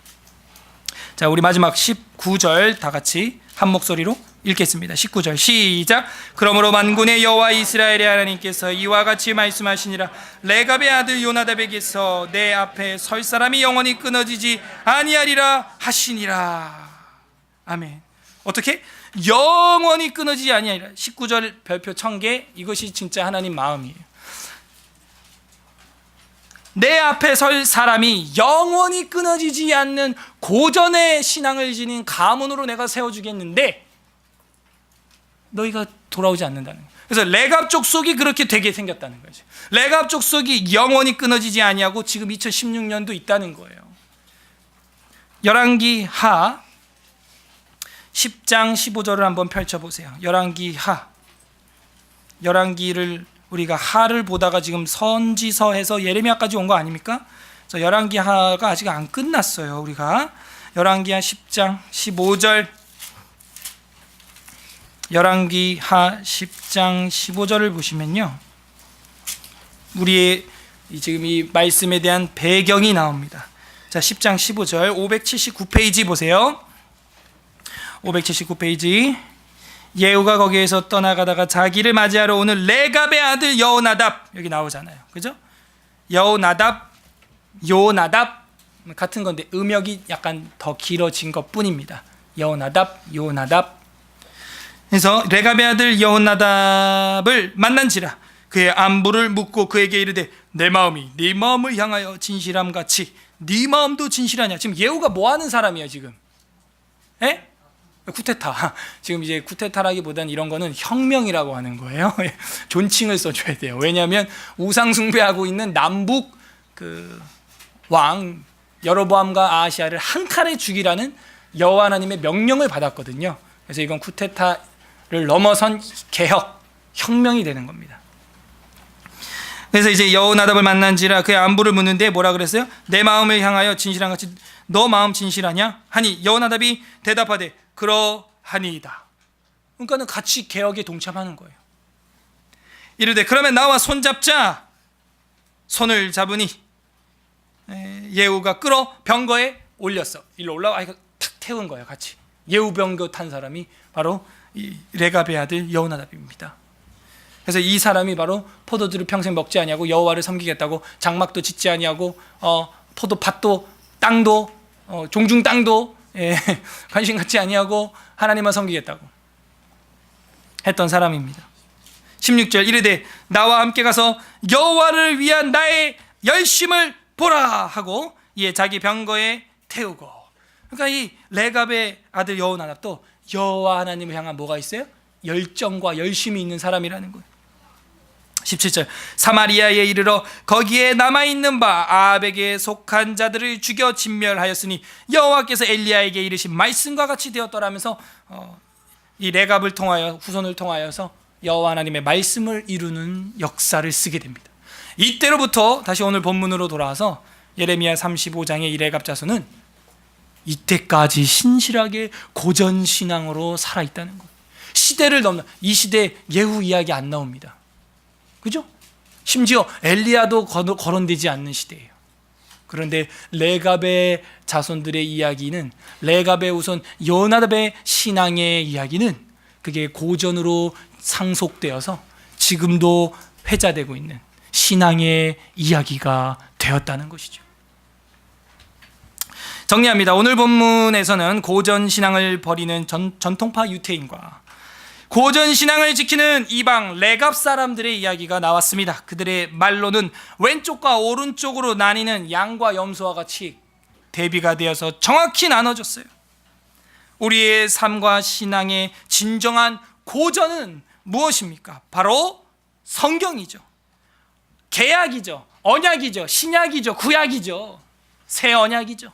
자, 우리 마지막 19절 다 같이 한 목소리로 읽겠습니다. 19절 시작. 그러므로 만군의 여호와 이스라엘의 하나님께서 이와 같이 말씀하시니라. 레갑의 아들 요나답에게서 내 앞에 설 사람이 영원히 끊어지지 아니하리라 하시니라. 아멘. 어떻게? 영원히 끊어지지 아니하리라. 19절 별표 1000개. 이것이 진짜 하나님 마음이에요. 내 앞에 설 사람이 영원히 끊어지지 않는 고전의 신앙을 지닌 가문으로 내가 세워주겠는데 너희가 돌아오지 않는다는 거예요. 그래서 레갑 족속이 그렇게 되게 생겼다는 거죠. 레갑 족속이 영원히 끊어지지 아니하고 지금 2016년도 있다는 거예요. 열왕기 하 10장 15절을 한번 펼쳐보세요. 열왕기 하. 열왕기를 우리가 하를 보다가 지금 선지서에서 예레미야까지 온 거 아닙니까? 그래서 열왕기 하가 아직 안 끝났어요. 우리가 열왕기 하 10장 15절, 열왕기 하 10장 15절을 보시면요, 우리의 지금 이 말씀에 대한 배경이 나옵니다. 자, 10장 15절 579페이지 보세요. 579페이지. 예후가 거기에서 떠나가다가 자기를 맞이하러 오는 레갑의 아들 여호나답, 여기 나오잖아요. 그죠? 여호나답, 요나답 같은 건데 음역이 약간 더 길어진 것 뿐입니다. 여호나답, 요나답. 그래서 레갑의 아들 여호나답을 만난지라 그의 안부를 묻고 그에게 이르되 내 마음이 네 마음을 향하여 진실함 같이 네 마음도 진실하냐. 지금 예후가 뭐 하는 사람이에요 지금? 에? 쿠데타. 지금 이제 쿠데타라기보다는 이런 거는 혁명이라고 하는 거예요. 존칭을 써줘야 돼요. 왜냐하면 우상 숭배하고 있는 남북 그 왕 여로보암과 아하시아를 한 칼에 죽이라는 여호와 하나님의 명령을 받았거든요. 그래서 이건 쿠데타를 넘어선 개혁, 혁명이 되는 겁니다. 그래서 이제 여호나답을 만난지라 그의 안부를 묻는데 뭐라 그랬어요? 내 마음을 향하여 진실한 같이 너 마음 진실하냐? 하니 여호나답이 대답하되 그러하니이다. 그러니까는 같이 개혁에 동참하는 거예요. 이르되 그러면 나와 손잡자. 손을 잡으니 예후가 끌어 병거에 올렸어. 일로 올라와. 탁 태운 거예요. 같이 예후 병거 탄 사람이 바로 이 레갑의 아들 여호나답입니다. 그래서 이 사람이 바로 포도주를 평생 먹지 아니하고 여호와를 섬기겠다고 장막도 짓지 아니하고 포도밭도 땅도 종중 땅도 관심 갖지 아니하고 하나님만 섬기겠다고 했던 사람입니다. 16절 이르되 나와 함께 가서 여호와를 위한 나의 열심을 보라 하고 이에 자기 병거에 태우고. 그러니까 이 레갑의 아들 여호나답도 여호와 하나님을 향한 뭐가 있어요? 열정과 열심이 있는 사람이라는 거예요. 17절 사마리아에 이르러 거기에 남아있는 바 아합에게 속한 자들을 죽여 진멸하였으니 여호와께서 엘리야에게 이르신 말씀과 같이 되었더라면서 이 레갑을 통하여 후손을 통하여서 여호와 하나님의 말씀을 이루는 역사를 쓰게 됩니다. 이때로부터 다시 오늘 본문으로 돌아와서 예레미야 35장의 이 레갑 자손은 이때까지 신실하게 고전신앙으로 살아있다는 거예요. 시대를 넘는 이 시대에 예후 이야기 안 나옵니다. 그죠? 심지어 엘리야도 거론되지 않는 시대예요. 그런데 레갑의 자손들의 이야기는, 레갑의 우선 요나답의 신앙의 이야기는 그게 고전으로 상속되어서 지금도 회자되고 있는 신앙의 이야기가 되었다는 것이죠. 정리합니다. 오늘 본문에서는 고전 신앙을 버리는 전통파 유태인과 고전 신앙을 지키는 이방 레갑 사람들의 이야기가 나왔습니다. 그들의 말로는 왼쪽과 오른쪽으로 나뉘는 양과 염소와 같이 대비가 되어서 정확히 나눠졌어요. 우리의 삶과 신앙의 진정한 고전은 무엇입니까? 바로 성경이죠. 개약이죠. 언약이죠. 신약이죠. 구약이죠. 새 언약이죠.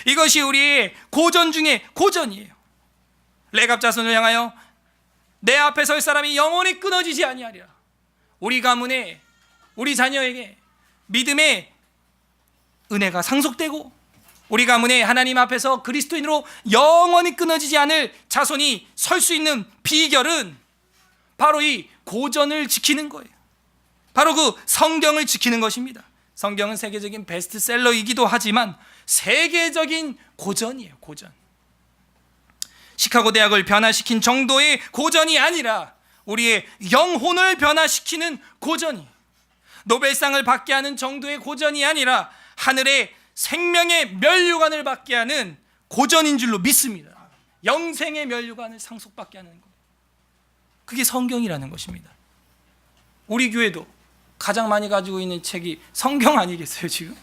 이것이 우리의 고전 중에 고전이에요. 레갑 자손을 향하여 내 앞에 설 사람이 영원히 끊어지지 아니하리라. 우리 가문에, 우리 자녀에게 믿음의 은혜가 상속되고 우리 가문에 하나님 앞에서 그리스도인으로 영원히 끊어지지 않을 자손이 설 수 있는 비결은 바로 이 고전을 지키는 거예요. 바로 그 성경을 지키는 것입니다. 성경은 세계적인 베스트셀러이기도 하지만 세계적인 고전이에요. 고전. 시카고 대학을 변화시킨 정도의 고전이 아니라 우리의 영혼을 변화시키는 고전이, 노벨상을 받게 하는 정도의 고전이 아니라 하늘의 생명의 면류관을 받게 하는 고전인 줄로 믿습니다. 영생의 면류관을 상속받게 하는 것, 그게 성경이라는 것입니다. 우리 교회도 가장 많이 가지고 있는 책이 성경 아니겠어요 지금?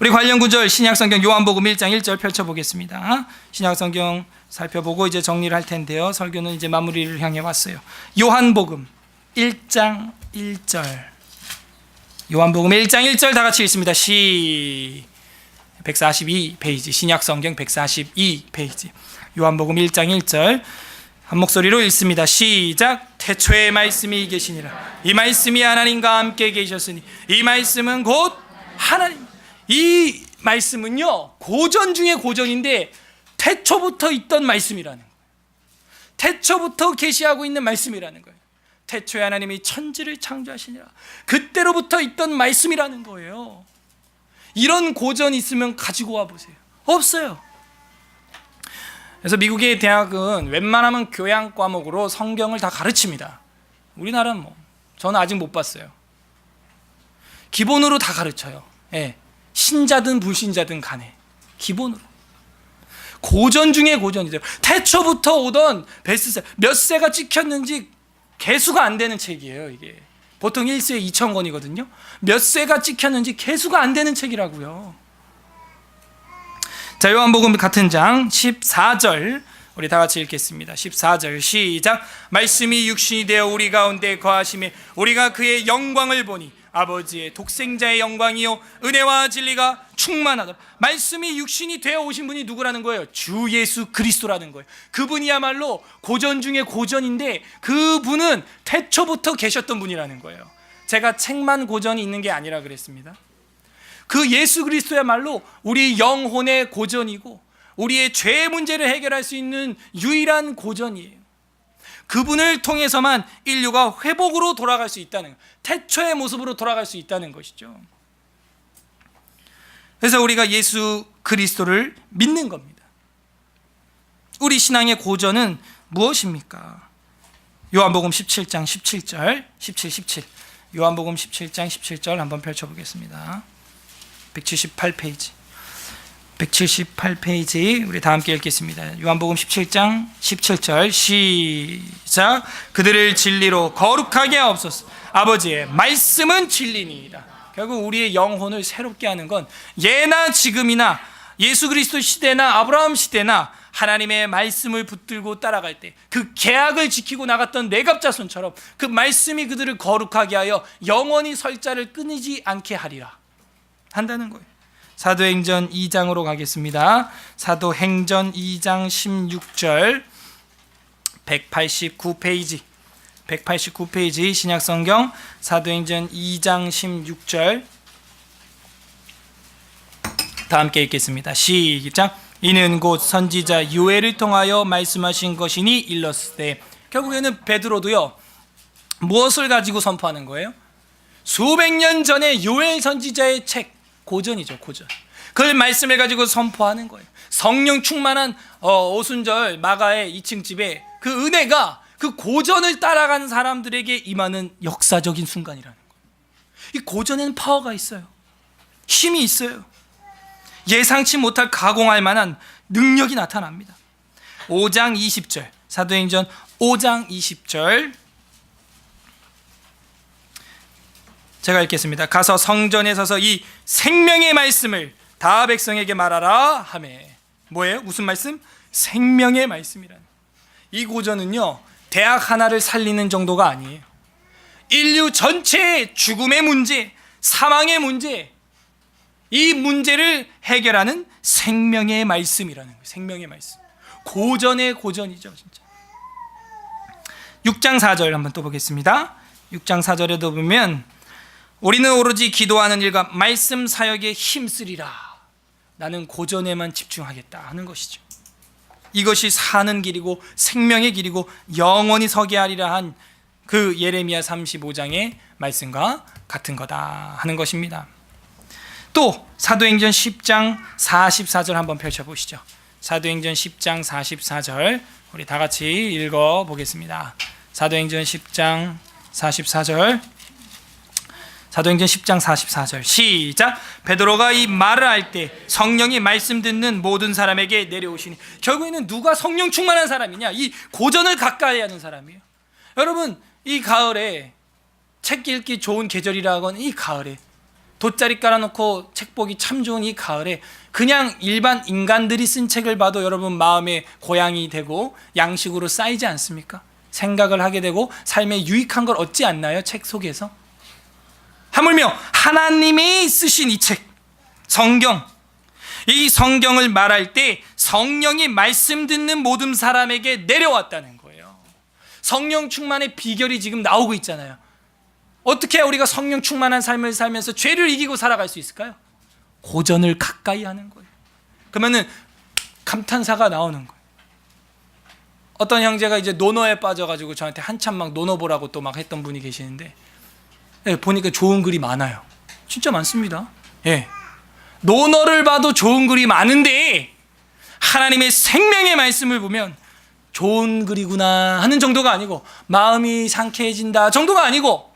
우리 관련 구절 신약성경 요한복음 1장 1절 펼쳐보겠습니다. 신약성경 살펴보고 이제 정리를 할 텐데요, 설교는 이제 마무리를 향해 왔어요. 요한복음 1장 1절, 요한복음 1장 1절 다 같이 읽습니다. 142페이지, 신약성경 142페이지, 요한복음 1장 1절 한 목소리로 읽습니다. 시작. 태초에 말씀이 계시니라. 이 말씀이 하나님과 함께 계셨으니 이 말씀은 곧 하나님. 이 말씀은요, 고전 중에 고전인데 태초부터 있던 말씀이라는 거예요. 태초부터 계시하고 있는 말씀이라는 거예요. 태초에 하나님이 천지를 창조하시니라. 그때로부터 있던 말씀이라는 거예요. 이런 고전이 있으면 가지고 와 보세요. 없어요. 그래서 미국의 대학은 웬만하면 교양 과목으로 성경을 다 가르칩니다. 우리나라는 저는 아직 못 봤어요. 기본으로 다 가르쳐요. 예. 신자든 불신자든 간에 기본으로. 고전 중에 고전이죠. 태초부터 오던 베스트셀러, 몇 세가 찍혔는지 개수가 안 되는 책이에요. 이게 보통 1세에 2,000권이거든요 몇 세가 찍혔는지 개수가 안 되는 책이라고요. 자, 요한복음 같은 장 14절 우리 다 같이 읽겠습니다. 14절 시작. 말씀이 육신이 되어 우리 가운데 거하심에 우리가 그의 영광을 보니 아버지의 독생자의 영광이요 은혜와 진리가 충만하더라. 말씀이 육신이 되어 오신 분이 누구라는 거예요? 주 예수 그리스도라는 거예요. 그분이야말로 고전 중에 고전인데 그분은 태초부터 계셨던 분이라는 거예요. 제가 책만 고전이 있는 게 아니라 그랬습니다. 그 예수 그리스도야말로 우리 영혼의 고전이고 우리의 죄의 문제를 해결할 수 있는 유일한 고전이에요. 그분을 통해서만 인류가 회복으로 돌아갈 수 있다는, 태초의 모습으로 돌아갈 수 있다는 것이죠. 그래서 우리가 예수 그리스도를 믿는 겁니다. 우리 신앙의 고전은 무엇입니까? 요한복음 17장 17절 17 요한복음 17장 17절 한번 펼쳐보겠습니다. 178페이지 178페이지 우리 다 함께 읽겠습니다. 요한복음 17장 17절 시작. 그들을 진리로 거룩하게 하옵소서. 아버지의 말씀은 진리니이다. 결국 우리의 영혼을 새롭게 하는 건 예나 지금이나 예수 그리스도 시대나 아브라함 시대나 하나님의 말씀을 붙들고 따라갈 때 그 계약을 지키고 나갔던 레갑자손처럼 그 말씀이 그들을 거룩하게 하여 영원히 설자를 끊이지 않게 하리라 한다는 거예요. 사도행전 2장으로 가겠습니다. 사도행전 2장 16절 189페이지 189페이지 신약성경 사도행전 2장 16절 다 함께 읽겠습니다. 시작. 이는 곧 선지자 요엘을 통하여 말씀하신 것이니 일렀으되. 결국에는 베드로도요 무엇을 가지고 선포하는 거예요? 수백 년 전에 요엘 선지자의 책, 고전이죠, 고전. 그 말씀을 가지고 선포하는 거예요. 성령 충만한 오순절 마가의 2층 집에 그 은혜가 그 고전을 따라가는 사람들에게 임하는 역사적인 순간이라는 거예요. 이 고전에는 파워가 있어요. 힘이 있어요. 예상치 못할 가공할 만한 능력이 나타납니다. 5장 20절 사도행전 5장 20절 제가 읽겠습니다. 가서 성전에 서서 이 생명의 말씀을 다 백성에게 말하라 하매. 뭐예요? 무슨 말씀? 생명의 말씀이라는. 이 고전은요 대학 하나를 살리는 정도가 아니에요. 인류 전체의 죽음의 문제, 사망의 문제, 이 문제를 해결하는 생명의 말씀이라는 거예요. 생명의 말씀. 고전의 고전이죠, 진짜. 6장 4절 한번 또 보겠습니다. 6장 4절에도 보면 우리는 오로지 기도하는 일과 말씀 사역에 힘쓰리라. 나는 고전에만 집중하겠다 하는 것이죠. 이것이 사는 길이고 생명의 길이고 영원히 서게 하리라 한 그 예레미야 35장의 말씀과 같은 거다 하는 것입니다. 또 사도행전 10장 44절 한번 펼쳐보시죠. 사도행전 10장 44절 우리 다 같이 읽어 보겠습니다. 사도행전 10장 44절. 사도행전 10장 44절 시작. 베드로가 이 말을 할 때 성령이 말씀 듣는 모든 사람에게 내려오시니. 결국에는 누가 성령 충만한 사람이냐? 이 고전을 가까이 하는 사람이에요. 여러분, 이 가을에 책 읽기 좋은 계절이라고 하는 이 가을에, 돗자리 깔아놓고 책 보기 참 좋은 이 가을에 그냥 일반 인간들이 쓴 책을 봐도 여러분 마음에 고향이 되고 양식으로 쌓이지 않습니까? 생각을 하게 되고 삶에 유익한 걸 얻지 않나요? 책 속에서. 하물며 하나님이 쓰신 이 책, 성경, 이 성경을 말할 때 성령이 말씀 듣는 모든 사람에게 내려왔다는 거예요. 성령 충만의 비결이 지금 나오고 있잖아요. 어떻게 우리가 성령 충만한 삶을 살면서 죄를 이기고 살아갈 수 있을까요? 고전을 가까이 하는 거예요. 그러면은 감탄사가 나오는 거예요. 어떤 형제가 이제 논어에 빠져가지고 저한테 한참 막 논어 보라고 또 막 했던 분이 계시는데, 예, 보니까 좋은 글이 많아요. 진짜 많습니다. 예, 논어를 봐도 좋은 글이 많은데 하나님의 생명의 말씀을 보면 좋은 글이구나 하는 정도가 아니고, 마음이 상쾌해진다 정도가 아니고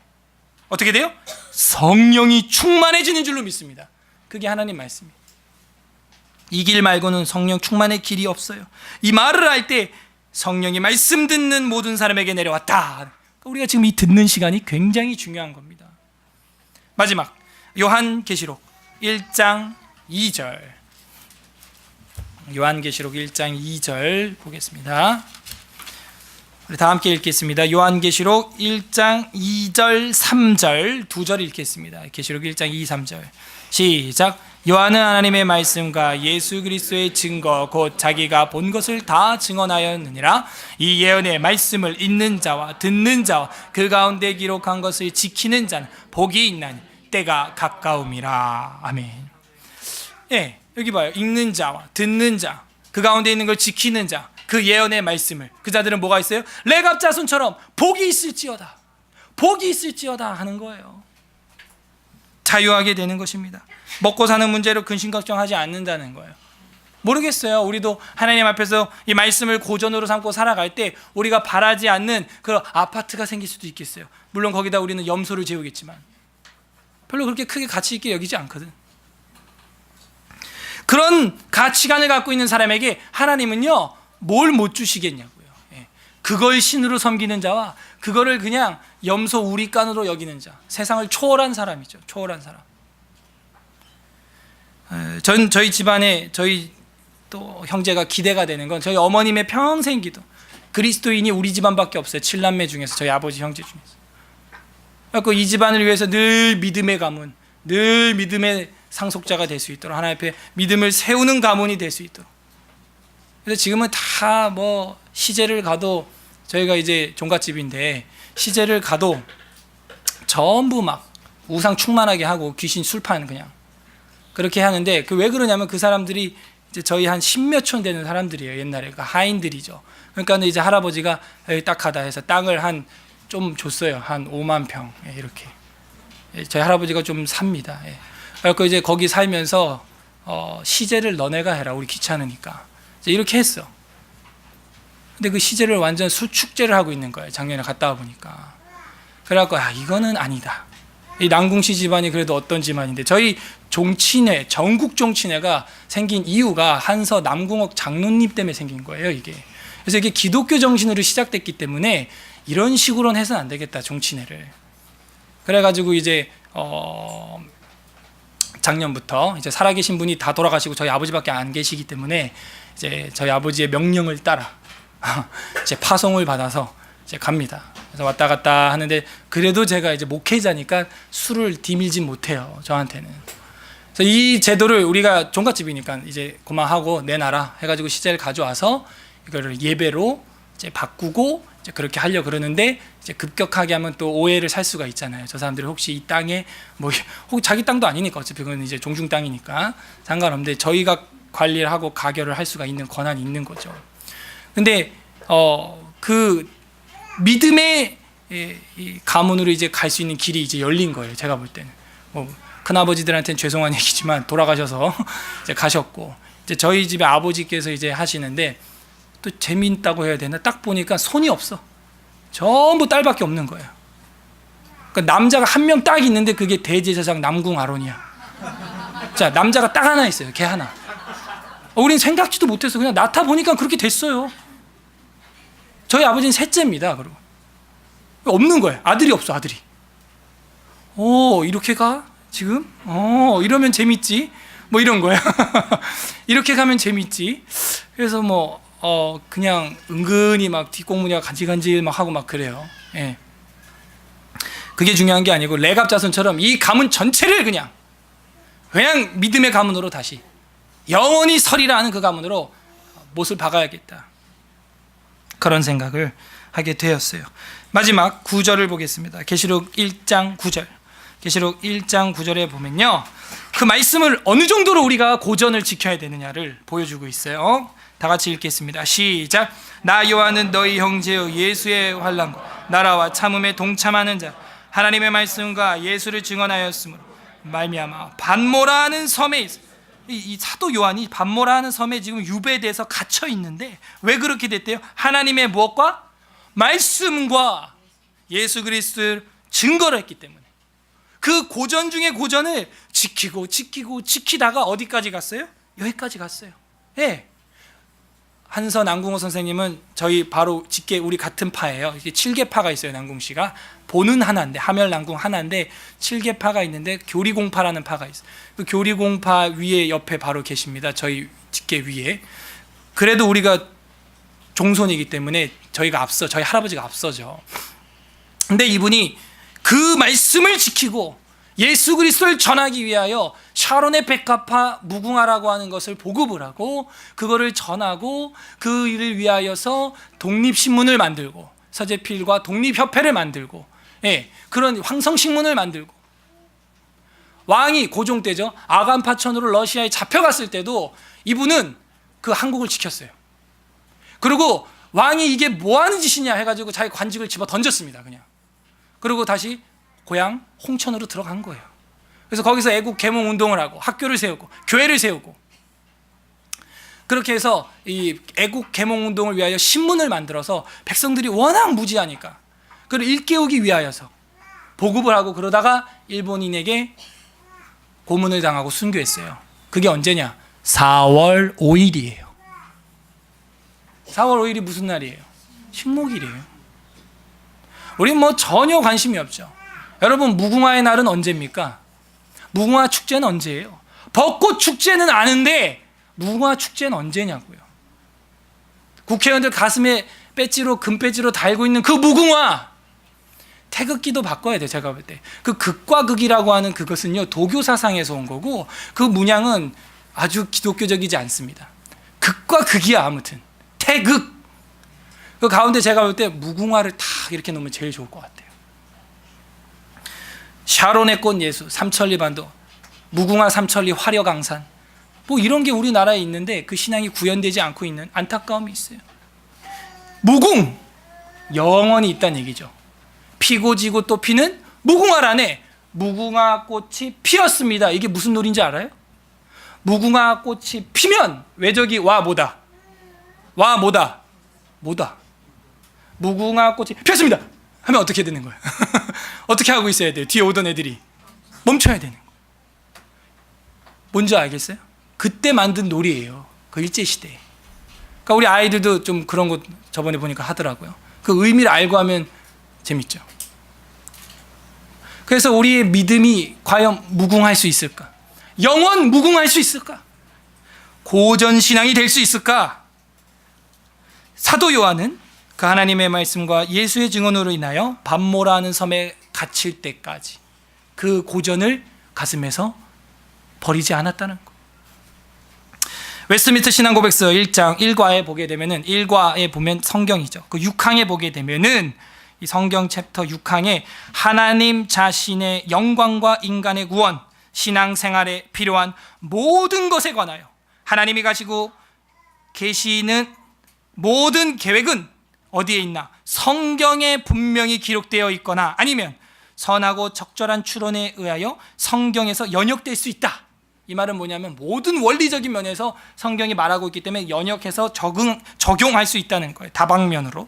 어떻게 돼요? 성령이 충만해지는 줄로 믿습니다. 그게 하나님 말씀이에요. 이 길 말고는 성령 충만의 길이 없어요. 이 말을 할 때 성령이 말씀 듣는 모든 사람에게 내려왔다. 우리가 지금 이 듣는 시간이 굉장히 중요한 겁니다. 마지막 요한계시록 1장 2절. 요한계시록 1장 2절 보겠습니다. 우리 다 함께 읽겠습니다. 요한계시록 1장 2절 3절 두 절 읽겠습니다. 계시록 1장 2, 3절 시작. 요한은 하나님의 말씀과 예수 그리스도의 증거 곧 자기가 본 것을 다 증언하였느니라. 이 예언의 말씀을 읽는 자와 듣는 자와 그 가운데 기록한 것을 지키는 자는 복이 있나니 때가 가까움이라. 아멘. 예, 여기 봐요. 읽는 자와 듣는 자, 그 가운데 있는 걸 지키는 자, 그 예언의 말씀을, 그 자들은 뭐가 있어요? 레갑 자손처럼 복이 있을지어다, 복이 있을지어다 하는 거예요. 자유하게 되는 것입니다. 먹고 사는 문제로 근심 걱정하지 않는다는 거예요. 모르겠어요. 우리도 하나님 앞에서 이 말씀을 고전으로 삼고 살아갈 때 우리가 바라지 않는 그런 아파트가 생길 수도 있겠어요. 물론 거기다 우리는 염소를 재우겠지만 별로 그렇게 크게 가치 있게 여기지 않거든. 그런 가치관을 갖고 있는 사람에게 하나님은요, 뭘 못 주시겠냐고요. 예. 그걸 신으로 섬기는 자와 그거를 그냥 염소 우리간으로 여기는 자, 세상을 초월한 사람이죠. 초월한 사람. 저희 집안에 저희 또 형제가 기대가 되는 건 저희 어머님의 평생 기도. 그리스도인이 우리 집안밖에 없어요. 7남매 중에서, 저희 아버지 형제 중에서. 그래서 이 집안을 위해서 늘 믿음의 가문, 늘 믿음의 상속자가 될 수 있도록 하나님 앞에 믿음을 세우는 가문이 될 수 있도록. 그래서 지금은 다 뭐 시제를 가도, 저희가 이제 종갓집인데 시제를 가도 전부 막 우상 충만하게 하고 귀신 술판 그냥 그렇게 하는데, 그 왜 그러냐면 그 사람들이 이제 저희 한 10몇 촌 되는 사람들이에요. 옛날에 그 하인들이죠. 그러니까 이제 할아버지가 딱하다 해서 땅을 한 좀 줬어요. 한 5만 평 이렇게. 저희 할아버지가 좀 삽니다. 그래서 이제 거기 살면서 시제를 너네가 해라, 우리 귀찮으니까. 이렇게 했어. 근데 그 시제를 완전 수축제를 하고 있는 거예요. 작년에 갔다 와 보니까. 그래갖고 이거는 아니다. 이 남궁씨 집안이 그래도 어떤 집안인데, 저희 종친회, 전국 종친회가 생긴 이유가 한서 남궁옥 장로님 때문에 생긴 거예요, 이게. 그래서 이게 기독교 정신으로 시작됐기 때문에 이런 식으로는 해서는 안 되겠다, 종친회를. 그래가지고 이제 작년부터 이제 살아계신 분이 다 돌아가시고 저희 아버지밖에 안 계시기 때문에 이제 저희 아버지의 명령을 따라 이제 파송을 받아서 이제 갑니다. 그래서 왔다 갔다 하는데, 그래도 제가 이제 목회자니까 술을 디밀진 못해요, 저한테는. 그래서 이 제도를 우리가 종갓집이니까 이제 그만하고 내놔라 해가지고 시제를 가져와서 이거를 예배로 이제 바꾸고 이제 그렇게 하려 그러는데, 이제 급격하게 하면 또 오해를 살 수가 있잖아요. 저 사람들이 혹시 이 땅에 뭐 혹 자기 땅도 아니니까, 어차피 그건 이제 종중 땅이니까 상관없는데 저희가 관리를 하고 가결을 할 수가 있는 권한이 있는 거죠. 근데 그 믿음의 이 가문으로 이제 갈 수 있는 길이 이제 열린 거예요. 제가 볼 때는 뭐 큰아버지들한테는 죄송한 얘기지만 돌아가셔서 이제 가셨고, 이제 저희 집에 아버지께서 이제 하시는데 또 재미있다고 해야 되나? 딱 보니까 손이 없어. 전부 딸밖에 없는 거예요. 그러니까 남자가 한 명 딱 있는데 그게 대제사장 남궁 아론이야. 자, 남자가 딱 하나 있어요. 걔 하나. 우린 생각지도 못해서 그냥 낳다 보니까 그렇게 됐어요. 저희 아버지는 셋째입니다. 그리고 없는 거예요. 아들이 없어, 아들이. 이렇게 가? 지금? 이러면 재밌지? 뭐 이런 거야. 이렇게 가면 재밌지? 그래서 그냥 은근히 막 뒷공무니가 간질간질 막 하고 막 그래요. 예. 그게 중요한 게 아니고 레갑자손처럼 이 가문 전체를 그냥 믿음의 가문으로 다시 영원히 서리라 하는 그 가문으로 못을 박아야겠다. 그런 생각을 하게 되었어요. 마지막 9절을 보겠습니다. 계시록 1장 9절. 계시록 1장 9절에 보면요, 그 말씀을 어느 정도로 우리가 고전을 지켜야 되느냐를 보여주고 있어요. 다 같이 읽겠습니다. 시작. 나 요한은 너희 형제여 예수의 환난과 나라와 참음에 동참하는 자, 하나님의 말씀과 예수를 증언하였으므로 말미암아 반모라 하는 섬에 있어. 이 사도 요한이 반모라 하는 섬에 지금 유배돼서 갇혀 있는데 왜 그렇게 됐대요? 하나님의 무엇과? 말씀과 예수 그리스도를 증거를 했기 때문에. 그 고전 중에 고전을 지키다가 어디까지 갔어요? 여기까지 갔어요. 예. 한서 남궁호 선생님은 저희 바로 직계 우리 같은 파예요. 이게 7개파가 있어요. 남궁씨가 보는 하나인데, 하멸 남궁 하나인데 7개파가 있는데 교리공파라는 파가 있어요. 그 교리공파 위에 옆에 바로 계십니다. 저희 직계 위에. 그래도 우리가 종손이기 때문에 저희가 저희 할아버지가 앞서죠. 근데 이분이 그 말씀을 지키고 예수 그리스도를 전하기 위하여 샤론의 백합화 무궁화라고 하는 것을 보급을 하고 그거를 전하고 그 일을 위하여서 독립신문을 만들고 서재필과 독립협회를 만들고, 예, 그런 황성신문을 만들고, 왕이 고종 때죠. 아간파천으로 러시아에 잡혀갔을 때도 이분은 그 한국을 지켰어요. 그리고 왕이 이게 뭐 하는 짓이냐 해가지고 자기 관직을 집어 던졌습니다. 그냥. 그리고 다시 고향 홍천으로 들어간 거예요. 그래서 거기서 애국 계몽 운동을 하고 학교를 세우고 교회를 세우고, 그렇게 해서 이 애국 계몽 운동을 위하여 신문을 만들어서 백성들이 워낙 무지하니까 그걸 일깨우기 위하여서 보급을 하고, 그러다가 일본인에게 고문을 당하고 순교했어요. 그게 언제냐? 4월 5일이에요. 4월 5일이 무슨 날이에요? 식목일이에요. 우린 전혀 관심이 없죠. 여러분, 무궁화의 날은 언제입니까? 무궁화 축제는 언제예요? 벚꽃 축제는 아는데 무궁화 축제는 언제냐고요. 국회의원들 가슴에 배지로 금배지로 달고 있는 그 무궁화, 태극기도 바꿔야 돼요. 제가 볼 때 그 극과 극이라고 하는 그것은요 도교 사상에서 온 거고, 그 문양은 아주 기독교적이지 않습니다. 극과 극이야. 아무튼 태극, 그 가운데 제가 볼 때 무궁화를 탁 이렇게 놓으면 제일 좋을 것 같아요. 샤론의 꽃 예수, 삼천리 반도, 무궁화 삼천리 화려강산, 이런 게 우리나라에 있는데 그 신앙이 구현되지 않고 있는 안타까움이 있어요. 무궁, 영원히 있다는 얘기죠. 피고 지고 또 피는 무궁화라네. 무궁화 꽃이 피었습니다. 이게 무슨 놀인지 알아요? 무궁화 꽃이 피면 외적이 와 뭐다? 무궁화 꽃이 피었습니다 하면 어떻게 되는 거예요? 어떻게 하고 있어야 돼요? 뒤에 오던 애들이 멈춰야 되는 거예요. 뭔지 알겠어요? 그때 만든 놀이예요. 그 일제시대에. 그러니까 우리 아이들도 좀 그런 거 저번에 보니까 하더라고요. 그 의미를 알고 하면 재밌죠. 그래서 우리의 믿음이 과연 무궁할 수 있을까? 영원 무궁할 수 있을까? 고전신앙이 될 수 있을까? 사도 요한은 그 하나님의 말씀과 예수의 증언으로 인하여 반모라 하는 섬에 갇힐 때까지 그 고전을 가슴에서 버리지 않았다는 것. 웨스트민스터 신앙고백서 1장 1과에 보게 되면은, 1과에 보면 성경이죠. 그 6항에 보게 되면은 이 성경 챕터 6항에 하나님 자신의 영광과 인간의 구원, 신앙생활에 필요한 모든 것에 관하여 하나님이 가지고 계시는 모든 계획은 어디에 있나? 성경에 분명히 기록되어 있거나 아니면 선하고 적절한 추론에 의하여 성경에서 연역될 수 있다. 이 말은 뭐냐면 모든 원리적인 면에서 성경이 말하고 있기 때문에 연역해서 적용할 수 있다는 거예요. 다방면으로.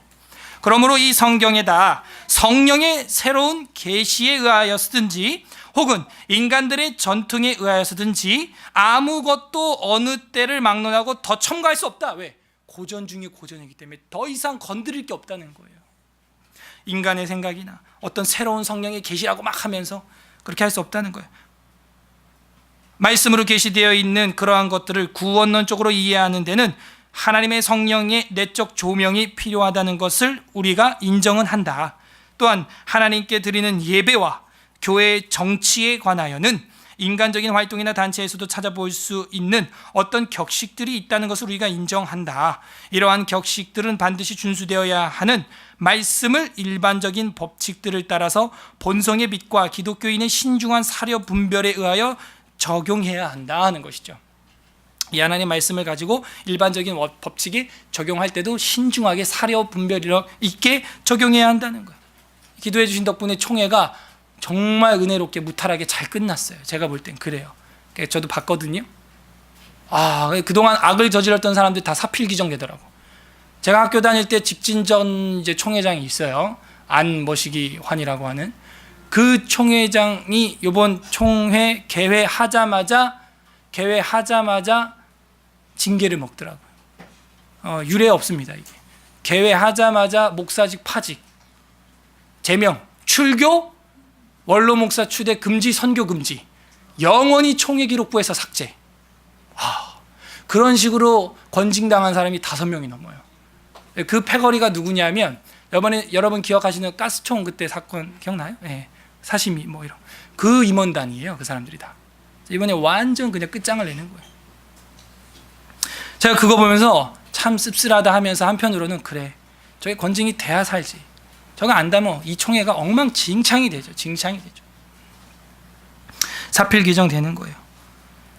그러므로 이 성경에다 성령의 새로운 계시에 의하여서든지 혹은 인간들의 전통에 의하여서든지 아무것도 어느 때를 막론하고 더 첨가할 수 없다. 왜? 고전 중에 고전이기 때문에 더 이상 건드릴 게 없다는 거예요. 인간의 생각이나 어떤 새로운 성령의 계시라고 막 하면서 그렇게 할 수 없다는 거예요. 말씀으로 계시되어 있는 그러한 것들을 구원론적으로 이해하는 데는 하나님의 성령의 내적 조명이 필요하다는 것을 우리가 인정은 한다. 또한 하나님께 드리는 예배와 교회의 정치에 관하여는 인간적인 활동이나 단체에서도 찾아볼 수 있는 어떤 격식들이 있다는 것을 우리가 인정한다. 이러한 격식들은 반드시 준수되어야 하는 말씀을 일반적인 법칙들을 따라서 본성의 빛과 기독교인의 신중한 사려 분별에 의하여 적용해야 한다 하는 것이죠. 이 하나님의 말씀을 가지고 일반적인 법칙이 적용할 때도 신중하게 사려 분별 있게 적용해야 한다는 거예요. 기도해 주신 덕분에 총회가 정말 은혜롭게 무탈하게 잘 끝났어요. 제가 볼 땐 그래요. 저도 봤거든요. 그동안 악을 저질렀던 사람들이 다 사필기정되더라고. 제가 학교 다닐 때 집진전 이제 총회장이 있어요. 안머시기 환이라고 하는 그 총회장이 이번 총회 개회하자마자 징계를 먹더라고요. 유례 없습니다. 이게 개회하자마자 목사직 파직, 제명, 출교, 원로 목사 추대 금지, 선교 금지, 영원히 총회 기록부에서 삭제. 그런 식으로 권징당한 사람이 5명이 넘어요. 그 패거리가 누구냐면 여러분 기억하시는 가스총 그때 사건 기억나요? 네. 사시미 뭐 이런 그 임원단이에요. 그 사람들이 다 이번에 완전 그냥 끝장을 내는 거예요. 제가 그거 보면서 참 씁쓸하다 하면서 한편으로는 그래, 저게 권징이 돼야 살지, 저거 안 되면 이 총회가 엉망진창이 되죠. 사필귀정 되는 거예요.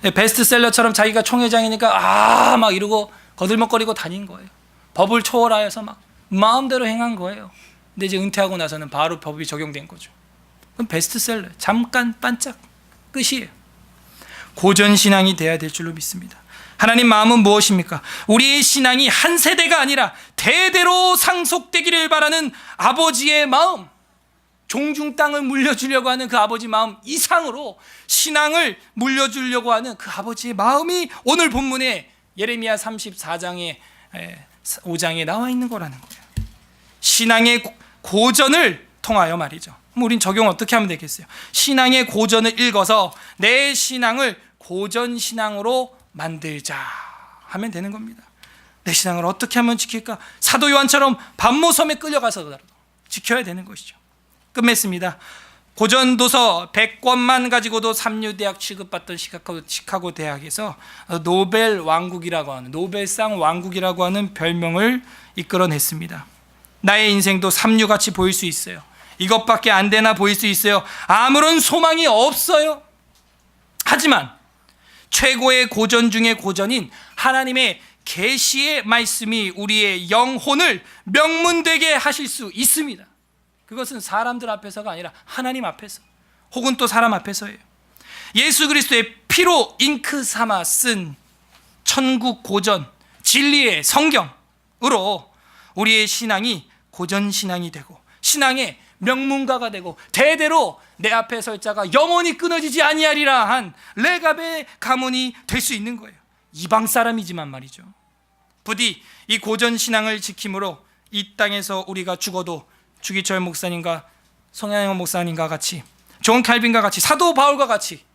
베스트셀러처럼 자기가 총회장이니까 막 이러고 거들먹거리고 다닌 거예요. 법을 초월하여서 막 마음대로 행한 거예요. 근데 이제 은퇴하고 나서는 바로 법이 적용된 거죠. 그럼 베스트셀러 잠깐 반짝 끝이에요. 고전신앙이 돼야 될 줄로 믿습니다. 하나님 마음은 무엇입니까? 우리의 신앙이 한 세대가 아니라 대대로 상속되기를 바라는 아버지의 마음, 종중 땅을 물려주려고 하는 그 아버지 마음 이상으로 신앙을 물려주려고 하는 그 아버지의 마음이 오늘 본문에 예레미야 34장에 5장에 나와 있는 거라는 거예요. 신앙의 고전을 통하여 말이죠. 그럼 우린 적용 어떻게 하면 되겠어요? 신앙의 고전을 읽어서 내 신앙을 고전신앙으로 만들자 하면 되는 겁니다. 내 신앙을 어떻게 하면 지킬까? 사도 요한처럼 반모섬에 끌려가서라도 지켜야 되는 것이죠. 끝맺습니다. 고전도서 100권만 가지고도 삼류대학 취급받던 시카고 대학에서 노벨 왕국이라고 하는, 노벨상 왕국이라고 하는 별명을 이끌어냈습니다. 나의 인생도 삼류같이 보일 수 있어요. 이것밖에 안 되나 보일 수 있어요. 아무런 소망이 없어요. 하지만 최고의 고전 중의 고전인 하나님의 계시의 말씀이 우리의 영혼을 명문되게 하실 수 있습니다. 그것은 사람들 앞에서가 아니라 하나님 앞에서, 혹은 또 사람 앞에서예요. 예수 그리스도의 피로 잉크 삼아 쓴 천국 고전, 진리의 성경으로 우리의 신앙이 고전신앙이 되고 신앙의 명문가가 되고 대대로 내 앞에 설 자가 영원히 끊어지지 아니하리라 한 레갑의 가문이 될 수 있는 거예요. 이방 사람이지만 말이죠. 부디 이 고전신앙을 지킴으로 이 땅에서 우리가 죽어도 주기철 목사님과 송양영 목사님과 같이, 존 칼빈과 같이, 사도 바울과 같이,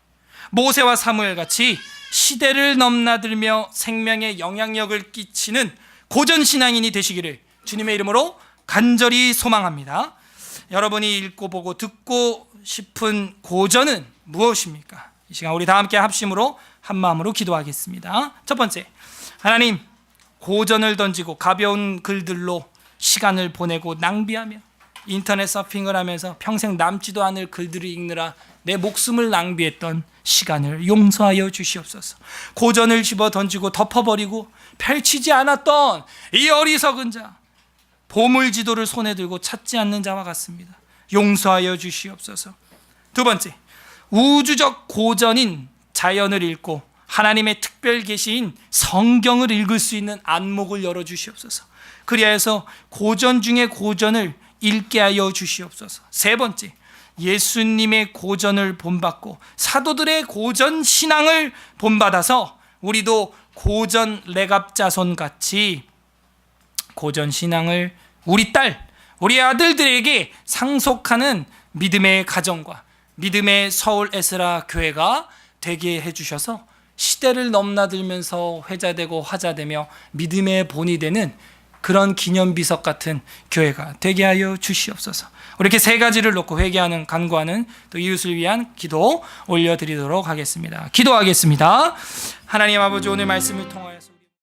모세와 사무엘 같이 시대를 넘나들며 생명에 영향력을 끼치는 고전신앙인이 되시기를 주님의 이름으로 간절히 소망합니다. 여러분이 읽고 보고 듣고 싶은 고전은 무엇입니까? 이 시간 우리 다 함께 합심으로 한마음으로 기도하겠습니다. 첫 번째, 하나님, 고전을 던지고 가벼운 글들로 시간을 보내고 낭비하며 인터넷 서핑을 하면서 평생 남지도 않을 글들을 읽느라 내 목숨을 낭비했던 시간을 용서하여 주시옵소서. 고전을 집어 던지고 덮어버리고 펼치지 않았던 이 어리석은 자, 보물지도를 손에 들고 찾지 않는 자와 같습니다. 용서하여 주시옵소서. 두 번째, 우주적 고전인 자연을 읽고 하나님의 특별 계시인 성경을 읽을 수 있는 안목을 열어주시옵소서. 그리하여서 고전 중에 고전을 읽게 하여 주시옵소서. 세 번째, 예수님의 고전을 본받고 사도들의 고전 신앙을 본받아서 우리도 고전 레갑자손 같이 고전 신앙을 우리 딸, 우리 아들들에게 상속하는 믿음의 가정과 믿음의 서울 에스라 교회가 되게 해주셔서 시대를 넘나들면서 회자되고 화자되며 믿음의 본이 되는 그런 기념비석 같은 교회가 되게 하여 주시옵소서. 이렇게 세 가지를 놓고 회개하는, 간구하는, 또 이웃을 위한 기도 올려드리도록 하겠습니다. 기도하겠습니다. 하나님 아버지, 오늘 말씀을 통하여서